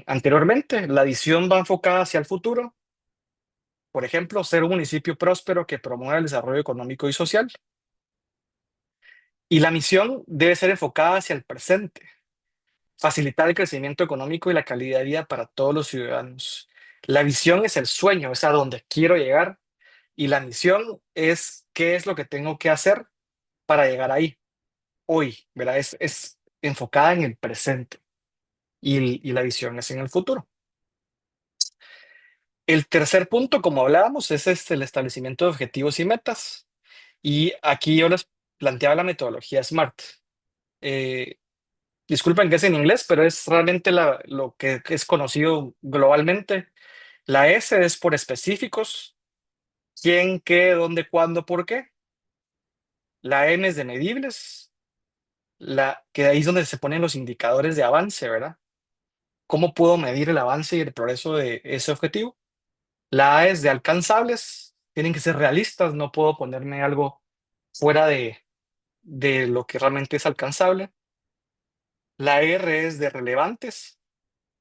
anteriormente, la visión va enfocada hacia el futuro. Por ejemplo, ser un municipio próspero que promueva el desarrollo económico y social. Y la misión debe ser enfocada hacia el presente, facilitar el crecimiento económico y la calidad de vida para todos los ciudadanos. La visión es el sueño, es a donde quiero llegar, y la misión es qué es lo que tengo que hacer para llegar ahí, hoy, ¿verdad? Es enfocada en el presente y la visión es en el futuro. El tercer punto, como hablábamos, es el establecimiento de objetivos y metas. Y aquí yo les planteaba la metodología SMART. Eh, Disculpen que es en inglés, pero es realmente lo que es conocido globalmente. La S es por específicos, quién, qué, dónde, cuándo, por qué. La M es de medibles, que ahí es donde se ponen los indicadores de avance, ¿verdad? ¿Cómo puedo medir el avance y el progreso de ese objetivo? La A es de alcanzables, tienen que ser realistas, no puedo ponerme algo fuera de lo que realmente es alcanzable. La R es de relevantes,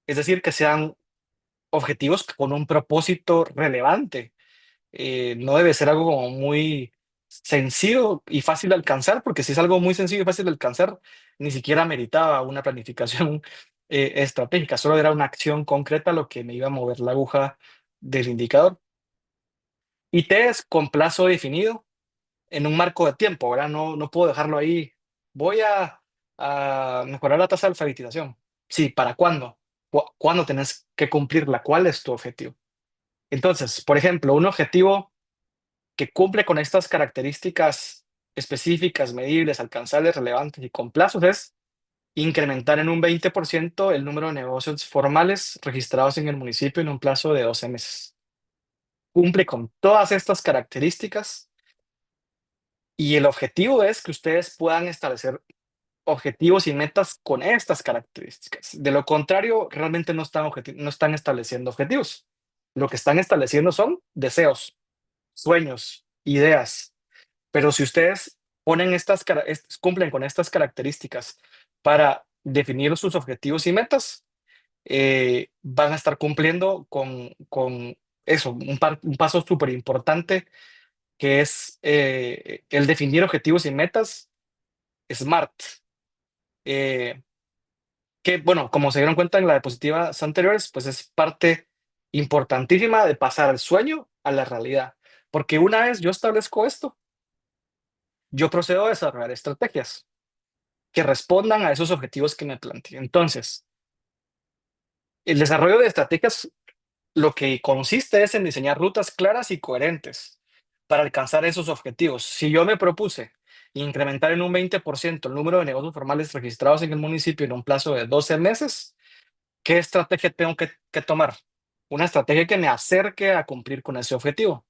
es decir, que sean objetivos con un propósito relevante. No debe ser algo como muy sencillo y fácil de alcanzar, porque si es algo muy sencillo y fácil de alcanzar, ni siquiera meritaba una planificación estratégica, solo era una acción concreta lo que me iba a mover la aguja del indicador. Y T es con plazo definido en un marco de tiempo, ¿verdad? No puedo dejarlo ahí. Voy a mejorar la tasa de alfabetización. Sí, ¿para cuándo? ¿Cuándo tenés que cumplirla? ¿Cuál es tu objetivo? Entonces, por ejemplo, un objetivo que cumple con estas características específicas, medibles, alcanzables, relevantes y con plazos es incrementar en un 20% el número de negocios formales registrados en el municipio en un plazo de 12 meses. Cumple con todas estas características y el objetivo es que ustedes puedan establecer objetivos y metas con estas características. De lo contrario, realmente no están estableciendo objetivos. Lo que están estableciendo son deseos, sueños, ideas. Pero si ustedes cumplen con estas características para definir sus objetivos y metas, van a estar cumpliendo con eso, un paso súper importante que es el definir objetivos y metas SMART. eh, que, bueno, como se dieron cuenta en las diapositivas anteriores, pues es parte importantísima de pasar al sueño a la realidad. Porque una vez yo establezco esto, yo procedo a desarrollar estrategias que respondan a esos objetivos que me planteé. Entonces, el desarrollo de estrategias lo que consiste es en diseñar rutas claras y coherentes para alcanzar esos objetivos. Si yo me propuse incrementar en un 20% el número de negocios formales registrados en el municipio en un plazo de 12 meses, ¿qué estrategia tengo que tomar? Una estrategia que me acerque a cumplir con ese objetivo.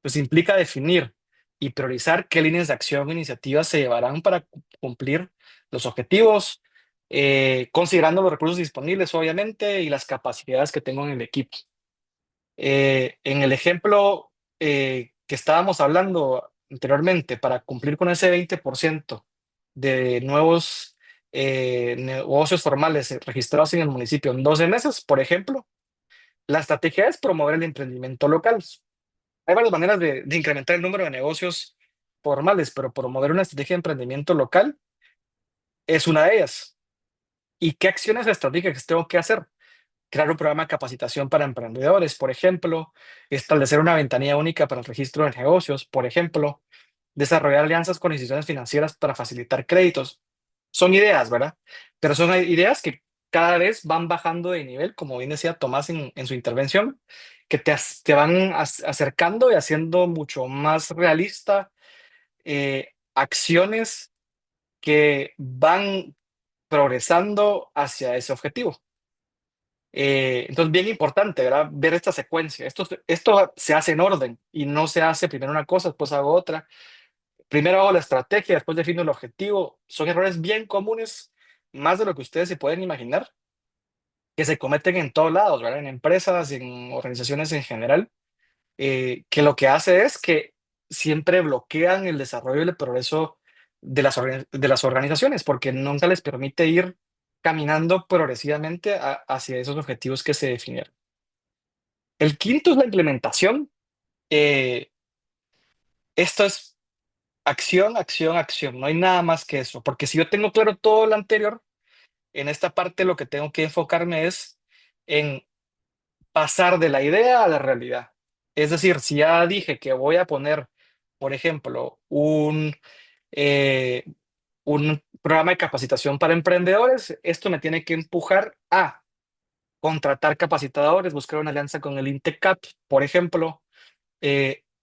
Pues implica definir y priorizar qué líneas de acción o iniciativas se llevarán para cumplir los objetivos, considerando los recursos disponibles, obviamente, y las capacidades que tengo en el equipo. En el ejemplo que estábamos hablando anteriormente, para cumplir con ese 20% de nuevos negocios formales registrados en el municipio en 12 meses, por ejemplo, la estrategia es promover el emprendimiento local. Hay varias maneras de incrementar el número de negocios formales, pero promover una estrategia de emprendimiento local es una de ellas. ¿Y qué acciones estratégicas tengo que hacer? Crear un programa de capacitación para emprendedores, por ejemplo, establecer una ventanilla única para el registro de negocios, por ejemplo, desarrollar alianzas con instituciones financieras para facilitar créditos. Son ideas, ¿verdad? Pero son ideas que cada vez van bajando de nivel, como bien decía Tomás en su intervención, que te van acercando y haciendo mucho más realista acciones que van progresando hacia ese objetivo. Entonces, bien importante, ¿verdad? Ver esta secuencia. Esto se hace en orden y no se hace primero una cosa, después hago otra. Primero hago la estrategia, después defino el objetivo. Son errores bien comunes, más de lo que ustedes se pueden imaginar, que se cometen en todos lados, ¿verdad? En empresas, en organizaciones en general, que lo que hace es que siempre bloquean el desarrollo y el progreso de las organizaciones, porque nunca les permite ir caminando progresivamente hacia esos objetivos que se definieron. El quinto es la implementación. Eh, Esto es acción, acción, acción. No hay nada más que eso, porque si yo tengo claro todo lo anterior, en esta parte lo que tengo que enfocarme es en pasar de la idea a la realidad. Es decir, si ya dije que voy a poner, por ejemplo, eh, un programa de capacitación para emprendedores, esto me tiene que empujar a contratar capacitadores, buscar una alianza con el INTECAP, por ejemplo,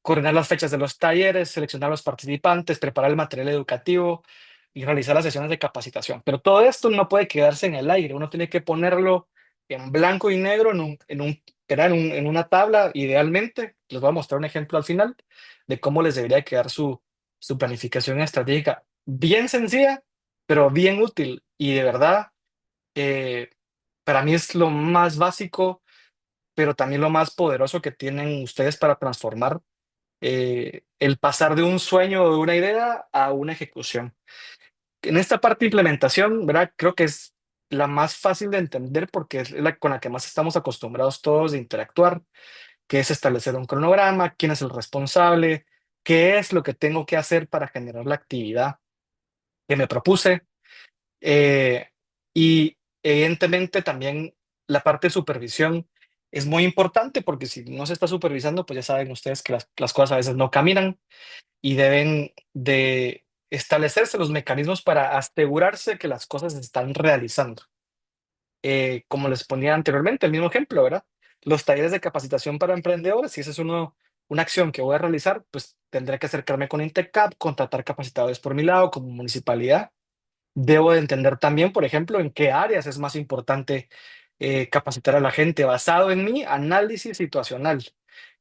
coordinar las fechas de los talleres, seleccionar los participantes, preparar el material educativo y realizar las sesiones de capacitación. Pero todo esto no puede quedarse en el aire, uno tiene que ponerlo en blanco y negro en una tabla, idealmente. Les voy a mostrar un ejemplo al final de cómo les debería quedar su planificación estratégica. Bien sencilla, pero bien útil. Y de verdad, eh, para mí es lo más básico, pero también lo más poderoso que tienen ustedes para transformar el pasar de un sueño o de una idea a una ejecución. En esta parte de implementación, ¿verdad? Creo que es la más fácil de entender porque es la con la que más estamos acostumbrados todos de interactuar, que es establecer un cronograma, quién es el responsable, qué es lo que tengo que hacer para generar la actividad que me propuse. eh, y evidentemente también la parte de supervisión es muy importante porque si no se está supervisando, pues ya saben ustedes que las cosas a veces no caminan y deben de establecerse los mecanismos para asegurarse que las cosas se están realizando. Como les ponía anteriormente, el mismo ejemplo, ¿verdad? Los talleres de capacitación para emprendedores, si esa es una acción que voy a realizar, pues tendré que acercarme con Intecap, contratar capacitadores por mi lado como municipalidad. Debo de entender también, por ejemplo, en qué áreas es más importante capacitar a la gente basado en mi análisis situacional.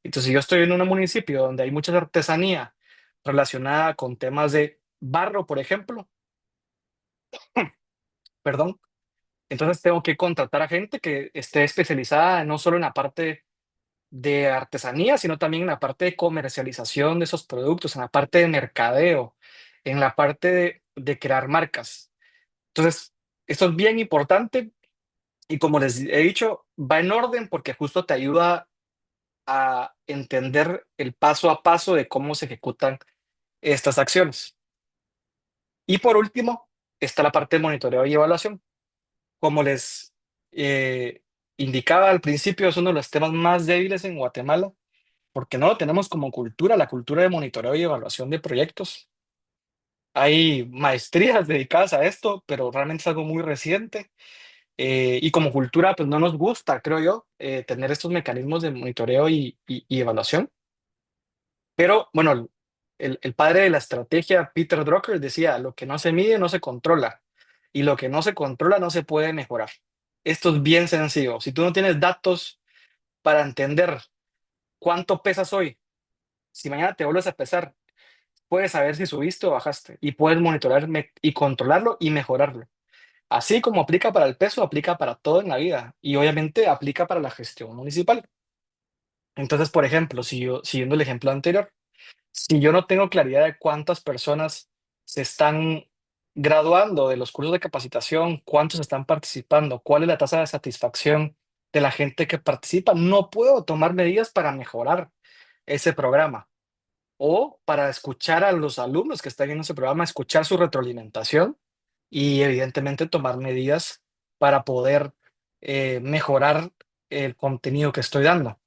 Entonces, si yo estoy en un municipio donde hay mucha artesanía relacionada con temas de barro, por ejemplo, perdón, entonces tengo que contratar a gente que esté especializada no solo en la parte de artesanía, sino también en la parte de comercialización de esos productos, en la parte de mercadeo, en la parte de crear marcas. Entonces, esto es bien importante y como les he dicho, va en orden porque justo te ayuda a entender el paso a paso de cómo se ejecutan estas acciones. Y por último, está la parte de monitoreo y evaluación. Como les eh, indicaba al principio, es uno de los temas más débiles en Guatemala, porque no lo tenemos como cultura, la cultura de monitoreo y evaluación de proyectos. Hay maestrías dedicadas a esto, pero realmente es algo muy reciente. Y como cultura, pues no nos gusta, creo yo, tener estos mecanismos de monitoreo y evaluación. Pero bueno, el padre de la estrategia, Peter Drucker, decía, lo que no se mide no se controla y lo que no se controla no se puede mejorar. Esto es bien sencillo. Si tú no tienes datos para entender cuánto pesas hoy, si mañana te vuelves a pesar, puedes saber si subiste o bajaste y puedes monitorear y controlarlo y mejorarlo. Así como aplica para el peso, aplica para todo en la vida y obviamente aplica para la gestión municipal. Entonces, por ejemplo, siguiendo el ejemplo anterior, si yo no tengo claridad de cuántas personas se están graduando de los cursos de capacitación, cuántos están participando, cuál es la tasa de satisfacción de la gente que participa, no puedo tomar medidas para mejorar ese programa o para escuchar a los alumnos que están en ese programa, escuchar su retroalimentación y evidentemente tomar medidas para poder mejorar el contenido que estoy dando.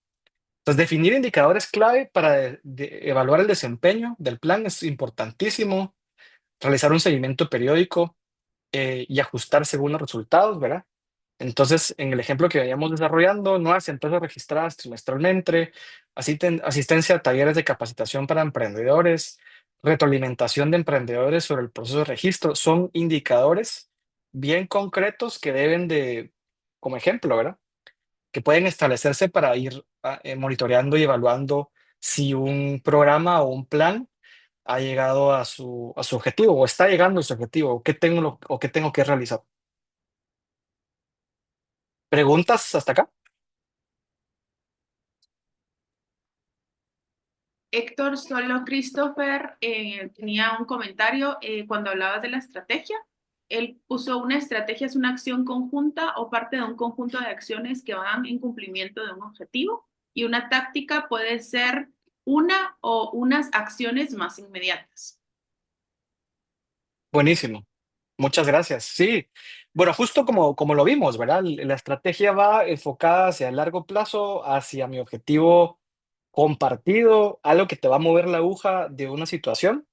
Entonces, definir indicadores clave para evaluar el desempeño del plan es importantísimo. Realizar un seguimiento periódico y ajustar según los resultados, ¿verdad? Entonces, en el ejemplo que veníamos desarrollando, nuevas empresas registradas trimestralmente, asistencia a talleres de capacitación para emprendedores, retroalimentación de emprendedores sobre el proceso de registro, son indicadores bien concretos que deben de, como ejemplo, ¿verdad? que pueden establecerse para ir monitoreando y evaluando si un programa o un plan ha llegado a su objetivo o está llegando a su objetivo, o qué tengo que realizar. ¿Preguntas hasta acá? Héctor, solo Christopher tenía un comentario cuando hablabas de la estrategia. Él puso una estrategia, es una acción conjunta o parte de un conjunto de acciones que van en cumplimiento de un objetivo, y una táctica puede ser una o unas acciones más inmediatas. Buenísimo. Muchas gracias. Sí, bueno, justo como lo vimos, ¿verdad? La estrategia va enfocada hacia el largo plazo, hacia mi objetivo compartido, algo que te va a mover la aguja de una situación,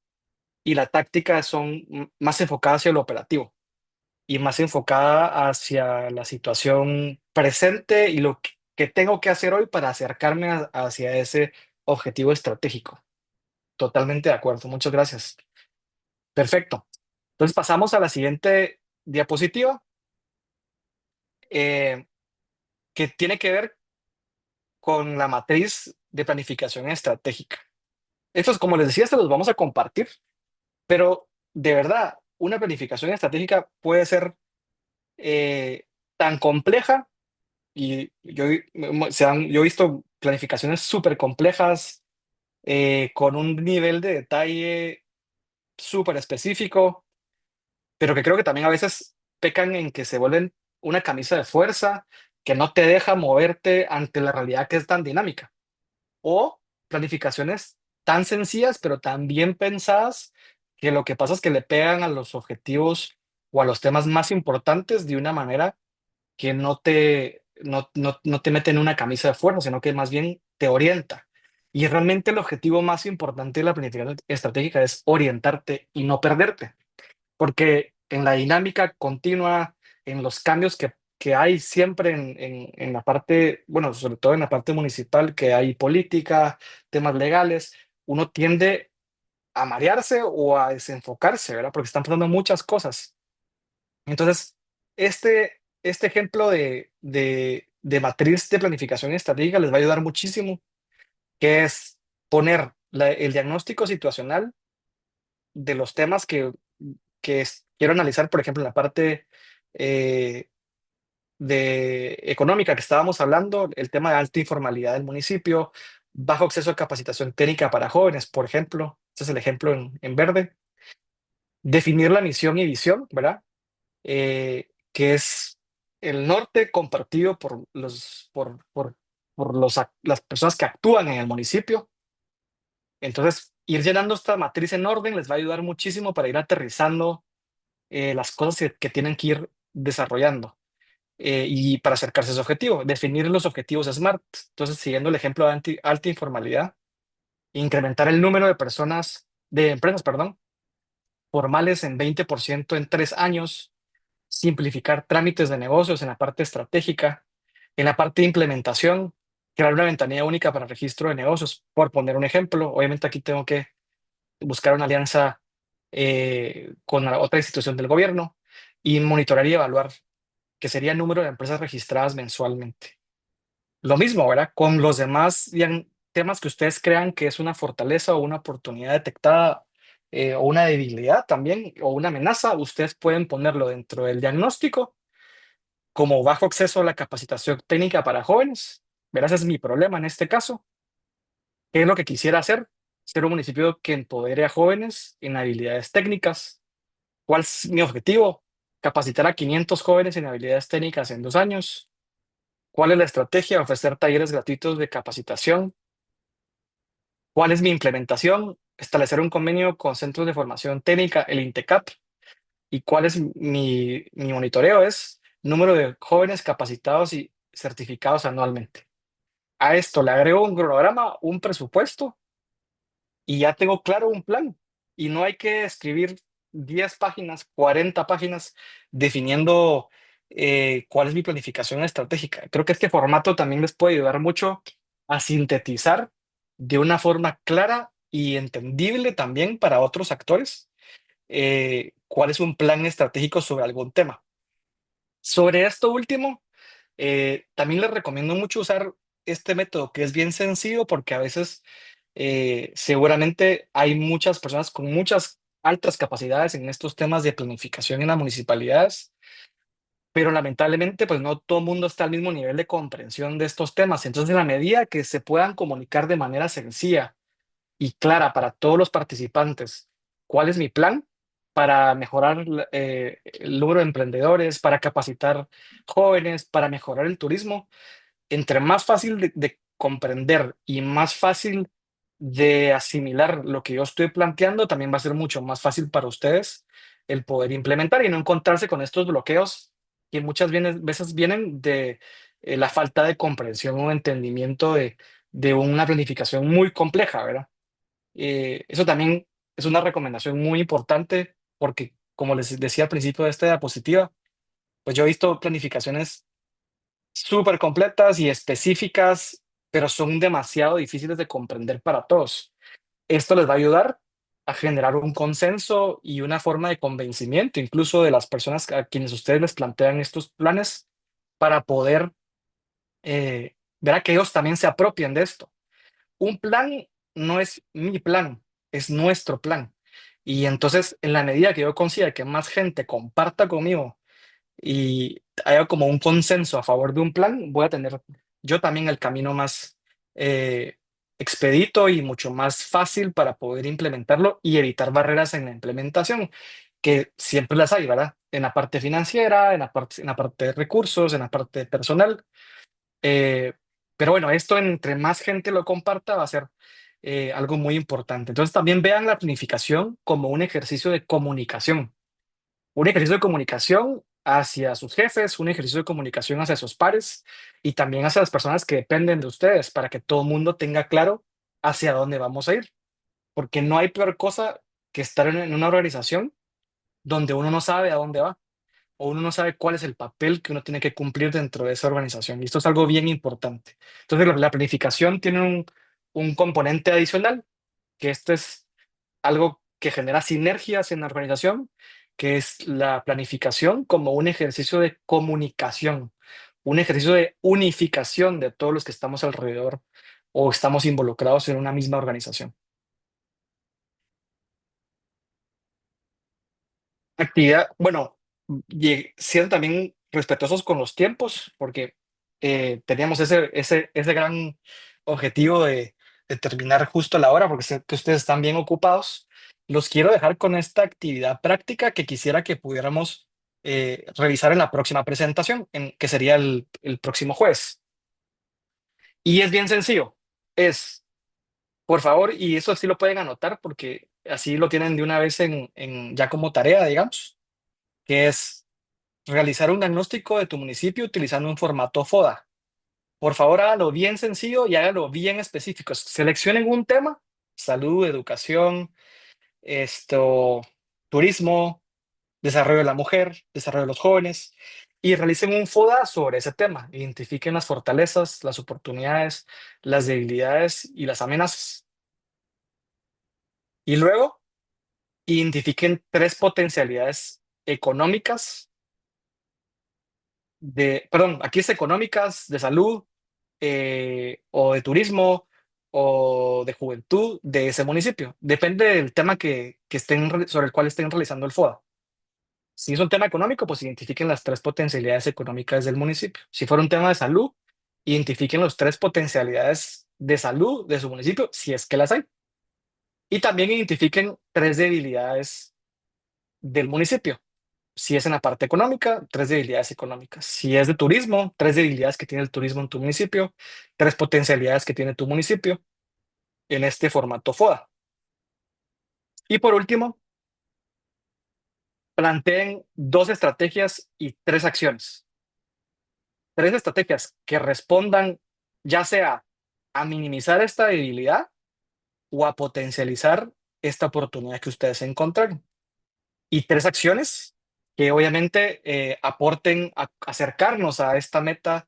y la táctica son más enfocadas hacia lo operativo y más enfocada hacia la situación presente y lo que tengo que hacer hoy para acercarme hacia ese objetivo estratégico. Totalmente de acuerdo. Muchas gracias. Perfecto. Entonces pasamos a la siguiente diapositiva, eh, que tiene que ver con la matriz de planificación estratégica. Estos, como les decía, se los vamos a compartir, pero de verdad, una planificación estratégica puede ser tan compleja, y yo he visto planificaciones súper complejas, con un nivel de detalle súper específico, pero que creo que también a veces pecan en que se vuelven una camisa de fuerza que no te deja moverte ante la realidad que es tan dinámica. O planificaciones tan sencillas, pero tan bien pensadas, que lo que pasa es que le pegan a los objetivos o a los temas más importantes de una manera que no te mete en una camisa de fuerza, sino que más bien te orienta. Y realmente el objetivo más importante de la planificación estratégica es orientarte y no perderte, porque en la dinámica continua, en los cambios que hay siempre en la parte, bueno, sobre todo en la parte municipal, que hay política, temas legales, uno tiende a marearse o a desenfocarse, ¿verdad? Porque están pasando muchas cosas. Entonces, este ejemplo de matriz de planificación estratégica les va a ayudar muchísimo, que es poner el diagnóstico situacional de los temas quiero analizar, por ejemplo, en la parte eh, de económica que estábamos hablando, el tema de alta informalidad del municipio, bajo acceso a capacitación técnica para jóvenes, por ejemplo. Este es el ejemplo en verde. Definir la misión y visión, ¿verdad? Que es el norte compartido por las personas que actúan en el municipio. Entonces, ir llenando esta matriz en orden les va a ayudar muchísimo para ir aterrizando las cosas que tienen que ir desarrollando, y para acercarse a ese objetivo. Definir los objetivos SMART. Entonces, siguiendo el ejemplo de alta informalidad, incrementar el número de empresas, perdón, formales en 20% en 3 años, simplificar trámites de negocios en la parte estratégica, en la parte de implementación, crear una ventanilla única para registro de negocios, por poner un ejemplo. Obviamente aquí tengo que buscar una alianza con la otra institución del gobierno, y monitorear y evaluar, que sería el número de empresas registradas mensualmente. Lo mismo, ¿verdad? Con los demás temas que ustedes crean que es una fortaleza o una oportunidad detectada, o una debilidad también, o una amenaza, ustedes pueden ponerlo dentro del diagnóstico como bajo acceso a la capacitación técnica para jóvenes. Verás, ese es mi problema en este caso. ¿Qué es lo que quisiera hacer? Ser un municipio que empodere a jóvenes en habilidades técnicas. ¿Cuál es mi objetivo? Capacitar a 500 jóvenes en habilidades técnicas en 2 años. ¿Cuál es la estrategia? Ofrecer talleres gratuitos de capacitación. ¿Cuál es mi implementación? Establecer un convenio con centros de formación técnica, el INTECAP. ¿Y cuál es mi monitoreo? Es número de jóvenes capacitados y certificados anualmente. A esto le agrego un cronograma, un presupuesto, y ya tengo claro un plan. Y no hay que escribir 10 páginas, 40 páginas definiendo cuál es mi planificación estratégica. Creo que este formato también les puede ayudar mucho a sintetizar de una forma clara y entendible también para otros actores, cuál es un plan estratégico sobre algún tema. Sobre esto último, También les recomiendo mucho usar este método que es bien sencillo porque a veces seguramente hay muchas personas con muchas altas capacidades en estos temas de planificación en las municipalidades, pero lamentablemente pues no todo el mundo está al mismo nivel de comprensión de estos temas. Entonces, en la medida que se puedan comunicar de manera sencilla y clara para todos los participantes cuál es mi plan para mejorar el número de emprendedores, para capacitar jóvenes, para mejorar el turismo, entre más fácil de comprender y más fácil de asimilar lo que yo estoy planteando, también va a ser mucho más fácil para ustedes el poder implementar y no encontrarse con estos bloqueos que muchas veces vienen de la falta de comprensión o entendimiento de una planificación muy compleja, ¿verdad? Eso también es una recomendación muy importante porque, como les decía al principio de esta diapositiva, pues yo he visto planificaciones súper completas y específicas, pero son demasiado difíciles de comprender para todos. Esto les va a ayudar a generar un consenso y una forma de convencimiento, incluso de las personas a quienes ustedes les plantean estos planes, para poder ver a que ellos también se apropien de esto. Un plan no es mi plan, es nuestro plan. Y entonces, en la medida que yo consiga que más gente comparta conmigo y haya como un consenso a favor de un plan, voy a tener yo también el camino más eh, expedito y mucho más fácil para poder implementarlo y evitar barreras en la implementación, que siempre las hay, ¿verdad? En la parte financiera, en la parte de recursos, en la parte de personal. eh, pero bueno, esto entre más gente lo comparta va a ser algo muy importante. Entonces también vean la planificación como un ejercicio de comunicación, un ejercicio de comunicación hacia sus jefes, un ejercicio de comunicación hacia sus pares y también hacia las personas que dependen de ustedes para que todo el mundo tenga claro hacia dónde vamos a ir. Porque no hay peor cosa que estar en una organización donde uno no sabe a dónde va o uno no sabe cuál es el papel que uno tiene que cumplir dentro de esa organización. Y esto es algo bien importante. Entonces, la planificación tiene un componente adicional, que esto es algo que genera sinergias en la organización, que es la planificación como un ejercicio de comunicación, un ejercicio de unificación de todos los que estamos alrededor o estamos involucrados en una misma organización. Actividad, bueno, siendo también respetuosos con los tiempos, porque teníamos ese gran objetivo de terminar justo a la hora, porque sé que ustedes están bien ocupados. Los quiero dejar con esta actividad práctica que quisiera que pudiéramos revisar en la próxima presentación, que sería el próximo jueves. Y es bien sencillo. Es, por favor, y eso sí lo pueden anotar porque así lo tienen de una vez ya como tarea, digamos, que es realizar un diagnóstico de tu municipio utilizando un formato FODA. Por favor, hágalo bien sencillo y hágalo bien específico. Seleccionen un tema: salud, educación, turismo, desarrollo de la mujer, desarrollo de los jóvenes, y realicen un FODA sobre ese tema. Identifiquen las fortalezas, las oportunidades, las debilidades y las amenazas. Y luego, identifiquen 3 potencialidades económicas perdón, aquí es económicas, de salud, o de turismo, o de juventud de ese municipio. Depende del tema sobre el cual estén realizando el FODA. Si es un tema económico, pues identifiquen las 3 potencialidades económicas del municipio. Si fuera un tema de salud, identifiquen las 3 potencialidades de salud de su municipio, si es que las hay. Y también identifiquen 3 debilidades del municipio. Si es en la parte económica, 3 debilidades económicas. Si es de turismo, 3 debilidades que tiene el turismo en tu municipio, 3 potencialidades que tiene tu municipio en este formato FODA. Y por último, planteen 2 estrategias y 3 acciones. 3 estrategias que respondan ya sea a minimizar esta debilidad o a potencializar esta oportunidad que ustedes encontraron. Y 3 acciones que obviamente aporten a acercarnos a esta meta,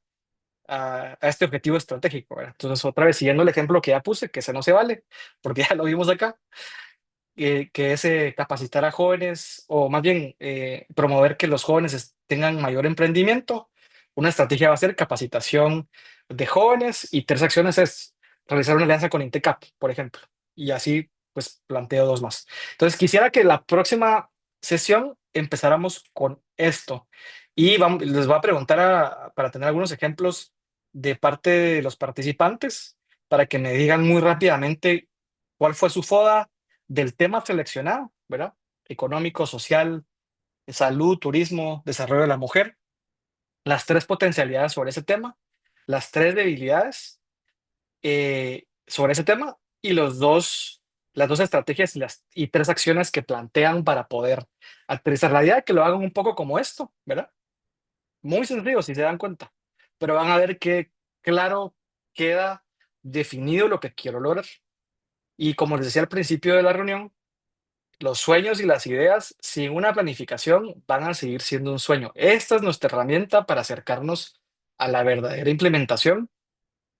a este objetivo estratégico, ¿verdad? Entonces, otra vez, siguiendo el ejemplo que ya puse, que ese no se vale, porque ya lo vimos acá, que es capacitar a jóvenes, o más bien promover que los jóvenes tengan mayor emprendimiento, una estrategia va a ser capacitación de jóvenes y 3 acciones es realizar una alianza con Intecap, por ejemplo. Y así, pues, planteo 2 más. Entonces, quisiera que la próxima sesión empezáramos con esto. Y les voy a preguntar para tener algunos ejemplos de parte de los participantes, para que me digan muy rápidamente cuál fue su FODA del tema seleccionado, ¿verdad? Económico, social, salud, turismo, desarrollo de la mujer, las 3 potencialidades sobre ese tema, las 3 debilidades sobre ese tema y las 2 estrategias y 3 acciones que plantean para poder aterrizar. La idea de que lo hagan un poco como esto, ¿verdad? Muy sencillo si se dan cuenta, pero van a ver que claro queda definido lo que quiero lograr. Y como les decía al principio de la reunión, los sueños y las ideas sin una planificación van a seguir siendo un sueño. Esta es nuestra herramienta para acercarnos a la verdadera implementación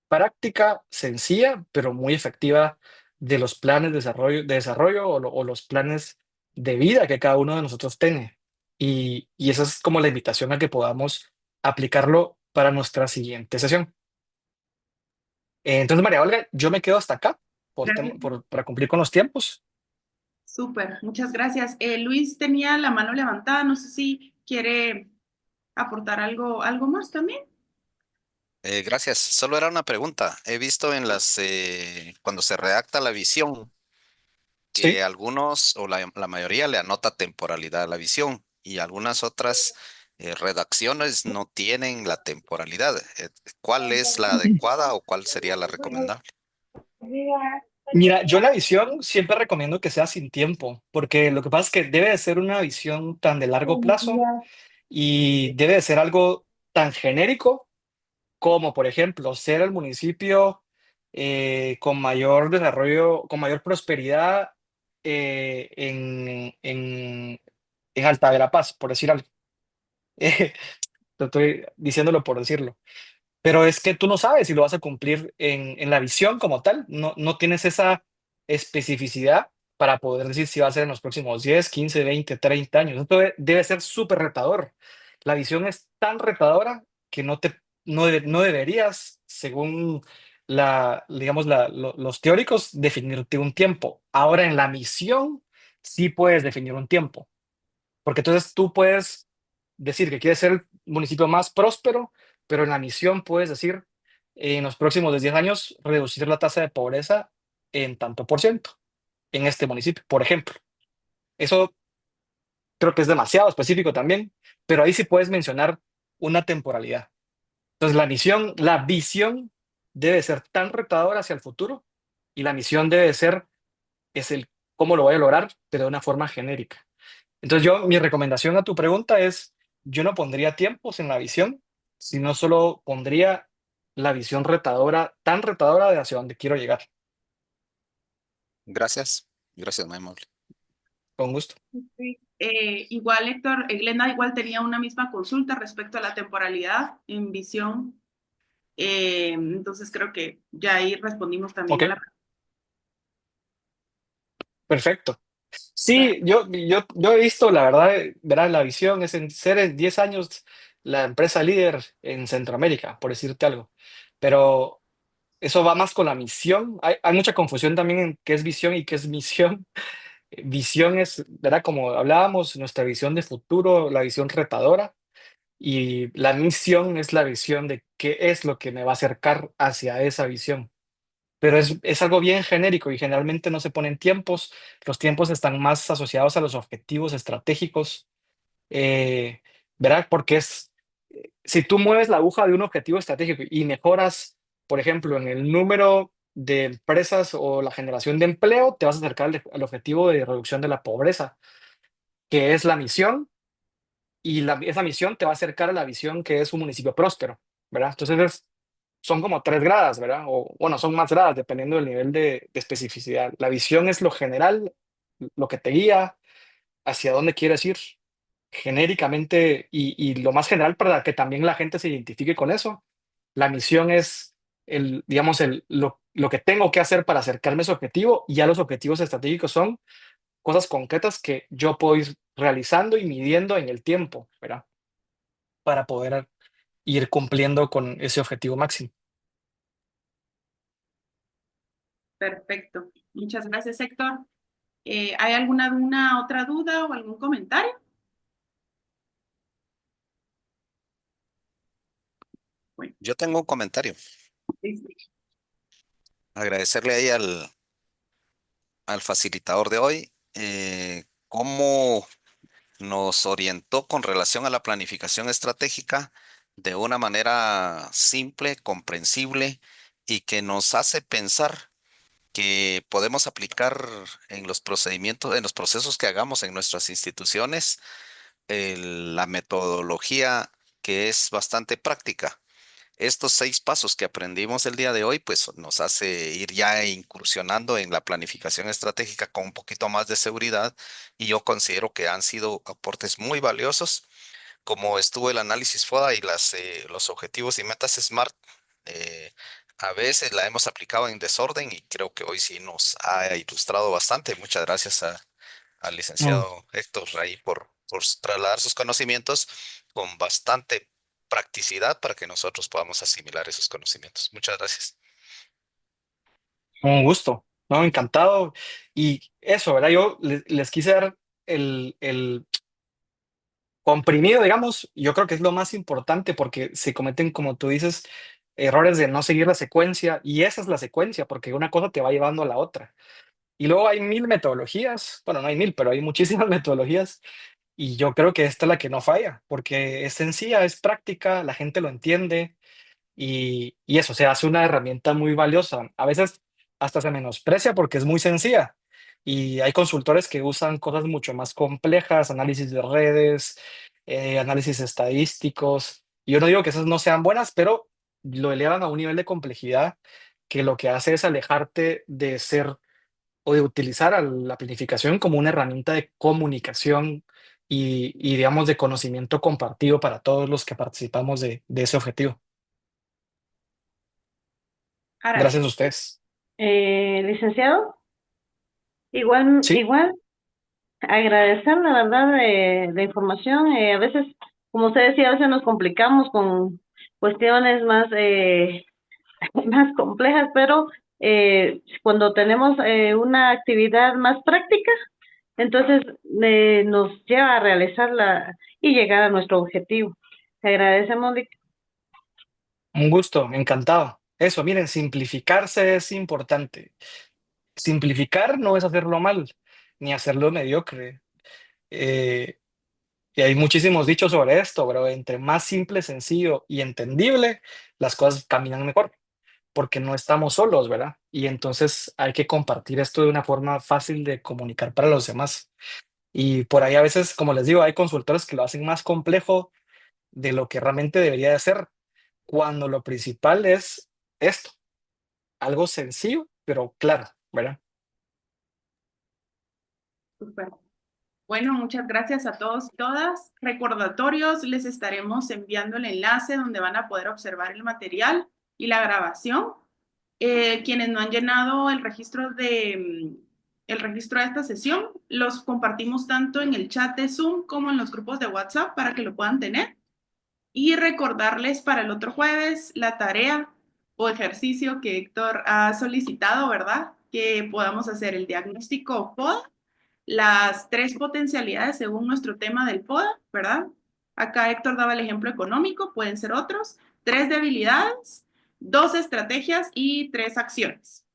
práctica, sencilla, pero muy efectiva de los planes de desarrollo o los planes de vida que cada uno de nosotros tiene. Y esa es como la invitación a que podamos aplicarlo para nuestra siguiente sesión. Entonces, María Olga, yo me quedo hasta acá Gracias. para cumplir con los tiempos. Súper, muchas gracias. Luis tenía la mano levantada, no sé si quiere aportar algo más también. Gracias. Solo era una pregunta. He visto cuando se redacta la visión que Sí. algunos o la mayoría le anota temporalidad a la visión y algunas otras redacciones no tienen la temporalidad. ¿Cuál es la adecuada o cuál sería la recomendable? Mira, yo la visión siempre recomiendo que sea sin tiempo, porque lo que pasa es que debe de ser una visión tan de largo plazo y debe de ser algo tan genérico como, por ejemplo, ser el municipio con mayor desarrollo, con mayor prosperidad en Alta Verapaz, por decir algo. Estoy diciéndolo por decirlo. Pero es que tú no sabes si lo vas a cumplir en la visión como tal. No tienes esa especificidad para poder decir si va a ser en los próximos 10, 15, 20, 30 años. Esto debe ser súper retador. La visión es tan retadora que no deberías, según digamos, los teóricos, definirte un tiempo. Ahora en la misión sí puedes definir un tiempo, porque entonces tú puedes decir que quieres ser el municipio más próspero, pero en la misión puedes decir en los próximos 10 años reducir la tasa de pobreza en tanto por ciento en este municipio, por ejemplo. Eso creo que es demasiado específico también, pero ahí sí puedes mencionar una temporalidad. Entonces la visión debe ser tan retadora hacia el futuro y la misión debe ser es el cómo lo voy a lograr, pero de una forma genérica. Entonces mi recomendación a tu pregunta es, yo no pondría tiempos en la visión, sino solo pondría la visión retadora, tan retadora de hacia dónde quiero llegar. Gracias. Gracias, muy amable. Con gusto. Sí. Igual, Héctor, Glenda igual tenía una misma consulta respecto a la temporalidad en visión. Entonces creo que ya ahí respondimos también Ok, a la pregunta. perfecto. Sí, yo he visto, la verdad, verás, la visión es ser en 10 años la empresa líder en Centroamérica, por decirte algo. Pero eso va más con la misión. Hay mucha confusión también en qué es visión y qué es misión. Visión es, ¿verdad? Como hablábamos, nuestra visión de futuro, la visión retadora, y la misión es la visión de qué es lo que me va a acercar hacia esa visión. Pero es algo bien genérico y generalmente no se ponen tiempos. Los tiempos están más asociados a los objetivos estratégicos, eh, ¿verdad? Porque si tú mueves la aguja de un objetivo estratégico y mejoras, por ejemplo, en el número de empresas o la generación de empleo, te vas a acercar al objetivo de reducción de la pobreza, que es la misión, y esa misión te va a acercar a la visión que es un municipio próspero, ¿verdad? Entonces son como 3 gradas, ¿verdad? O bueno, son más gradas dependiendo del nivel de especificidad. La visión es lo general, lo que te guía hacia dónde quieres ir genéricamente y lo más general para que también la gente se identifique con eso. La misión es digamos, lo que tengo que hacer para acercarme a ese objetivo, y ya los objetivos estratégicos son cosas concretas que yo puedo ir realizando y midiendo en el tiempo, ¿verdad? Para poder ir cumpliendo con ese objetivo máximo. Perfecto. Muchas gracias, Héctor. ¿Hay alguna otra duda o algún comentario? Bueno, Yo tengo un comentario. sí, sí. Agradecerle ahí al facilitador de hoy, cómo nos orientó con relación a la planificación estratégica de una manera simple, comprensible y que nos hace pensar que podemos aplicar en los procedimientos, en los procesos que hagamos en nuestras instituciones, la metodología que es bastante práctica. Estos 6 pasos que aprendimos el día de hoy, pues nos hace ir ya incursionando en la planificación estratégica con un poquito más de seguridad y yo considero que han sido aportes muy valiosos, como estuvo el análisis FODA y los objetivos y metas SMART. eh, a veces la hemos aplicado en desorden y creo que hoy sí nos ha ilustrado bastante. Muchas gracias al Mm, licenciado Héctor Ray por trasladar sus conocimientos con bastante practicidad para que nosotros podamos asimilar esos conocimientos. Muchas gracias. un gusto, ¿no? Encantado. Y eso, ¿verdad? Yo les quise dar el comprimido, digamos, yo creo que es lo más importante porque se cometen, como tú dices, errores de no seguir la secuencia y esa es la secuencia porque una cosa te va llevando a la otra. Y luego hay mil metodologías, bueno, no hay mil, pero hay muchísimas metodologías y yo creo que esta es la que no falla porque es sencilla, es práctica, la gente lo entiende y eso se hace una herramienta muy valiosa. A veces hasta se menosprecia porque es muy sencilla y hay consultores que usan cosas mucho más complejas, análisis de redes, análisis estadísticos. Y yo no digo que esas no sean buenas, pero lo elevan a un nivel de complejidad que lo que hace es alejarte de ser o de utilizar a la planificación como una herramienta de comunicación digamos, de conocimiento compartido para todos los que participamos de ese objetivo. Ara, Gracias a ustedes. Licenciado, igual, Sí, igual, agradecer la verdad de información. A veces, como usted decía, a veces nos complicamos con cuestiones más, más complejas, pero cuando tenemos una actividad más práctica, entonces nos lleva a realizarla y llegar a nuestro objetivo. Te agradecemos, un gusto, encantado. Eso, miren, simplificarse es importante. Simplificar no es hacerlo mal, ni hacerlo mediocre. Eh, y hay muchísimos dichos sobre esto, pero entre más simple, sencillo y entendible, las cosas caminan mejor, porque no estamos solos, ¿verdad? Y entonces hay que compartir esto de una forma fácil de comunicar para los demás. Y por ahí a veces, como les digo, hay consultores que lo hacen más complejo de lo que realmente debería de ser, cuando lo principal es esto, algo sencillo, pero claro, ¿verdad? súper. Bueno, muchas gracias a todos y todas. Recordatorios, les estaremos enviando el enlace donde van a poder observar el material y la grabación. Quienes no han llenado el registro de esta sesión, los compartimos tanto en el chat de Zoom como en los grupos de WhatsApp para que lo puedan tener. Y recordarles para el otro jueves la tarea o ejercicio que Héctor ha solicitado, ¿verdad? Que podamos hacer el diagnóstico FODA, las 3 potencialidades según nuestro tema del FODA, ¿verdad? Acá Héctor daba el ejemplo económico, pueden ser otros, 3 debilidades, 2 estrategias y 3 acciones.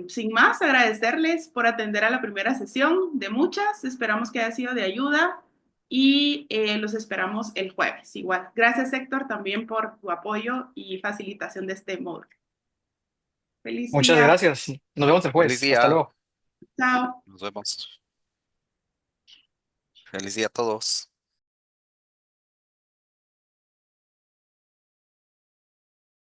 Sin más, agradecerles por atender a la primera sesión de muchas. Esperamos que haya sido de ayuda y los esperamos el jueves. Igual, gracias Héctor también por tu apoyo y facilitación de este módulo. Feliz Muchas día. gracias. Nos vemos el Feliz jueves. Hasta día. luego. Chao. Nos vemos. Feliz día a todos.